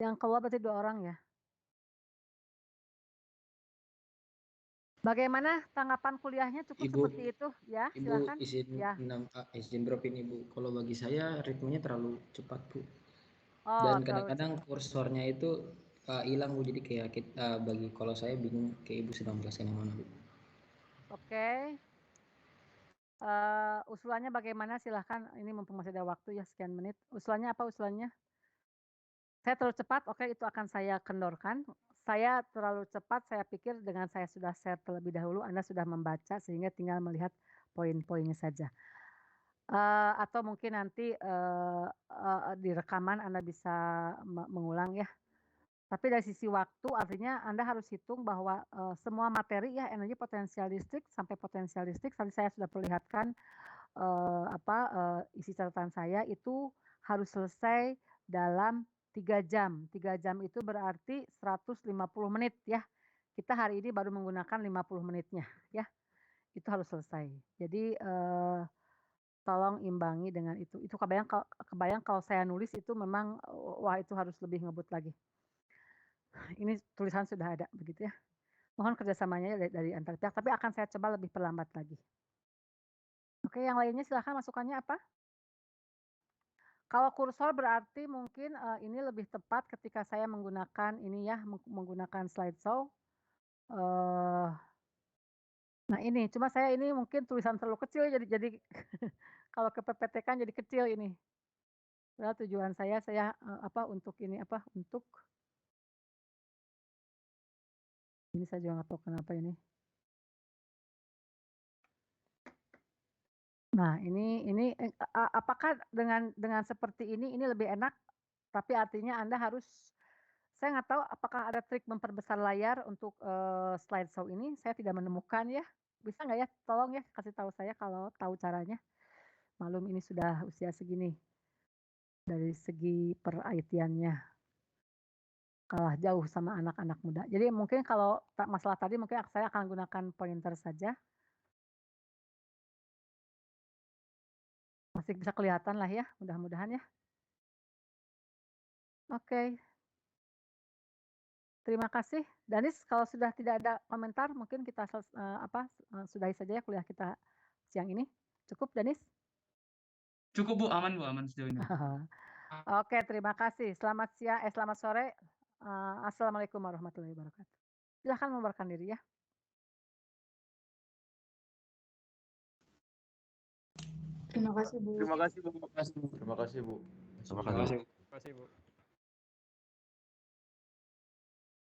Yang keluar berarti 2 orang ya. Bagaimana tanggapan kuliahnya, cukup Ibu, seperti itu ya? Ibu Silakan. izin Ya. izin drop ini, Bu. Kalau bagi saya ritmenya terlalu cepat, Bu. Oh, Dan kadang-kadang kursornya itu hilang, Bu. Jadi kayak kita kalau saya bingung kayak Ibu sedang menjelaskan yang mana, Bu. Oke. Usulannya bagaimana? Silahkan, ini mumpung masih ada waktu ya, sekian menit. Usulannya apa usulannya? Saya terlalu cepat, oke, itu akan saya kendorkan. Saya terlalu cepat, saya pikir dengan saya sudah share terlebih dahulu, Anda sudah membaca sehingga tinggal melihat poin-poinnya saja. Atau mungkin nanti di rekaman Anda bisa mengulang ya. Tapi dari sisi waktu artinya Anda harus hitung bahwa semua materi ya, energi potensial listrik sampai potensial listrik tadi saya sudah perlihatkan isi catatan saya itu harus selesai dalam 3 jam. 3 jam itu berarti 150 menit ya. Kita hari ini baru menggunakan 50 menitnya ya. Itu harus selesai. Jadi tolong imbangi dengan itu. Itu kebayang kalau saya nulis itu memang wah itu harus lebih ngebut lagi. Ini tulisan sudah ada begitu ya. Mohon kerjasamanya dari antar pihak, tapi akan saya coba lebih perlambat lagi. Oke, yang lainnya silahkan masukannya apa? Kalau kursor berarti mungkin ini lebih tepat ketika saya menggunakan ini ya, menggunakan slideshow. Nah ini, cuma saya ini mungkin tulisan terlalu kecil jadi kalau ke PPT-kan jadi kecil ini. Padahal tujuan saya untuk ini untuk Ini saya juga nggak tahu kenapa ini. Nah, ini apakah dengan seperti ini lebih enak, tapi artinya Anda harus saya nggak tahu apakah ada trik memperbesar layar untuk, slideshow ini, saya tidak menemukan ya. Bisa nggak ya, tolong ya kasih tahu saya kalau tahu caranya. Malum ini sudah usia segini, dari segi per-IT-annya kalah jauh sama anak-anak muda. Jadi mungkin kalau masalah tadi mungkin saya akan gunakan pointer saja. Masih bisa kelihatan lah ya, mudah-mudahan ya. Oke. Terima kasih. Danis, kalau sudah tidak ada komentar mungkin kita sudahi saja ya kuliah kita siang ini. Cukup Danis? Cukup Bu, aman sejauh ini. Oke, terima kasih. Selamat siang, selamat sore. Assalamualaikum warahmatullahi wabarakatuh. Silahkan membubarkan diri ya. Terima kasih Bu. Terima kasih Bu. Terima kasih Bu. Terima kasih Bu.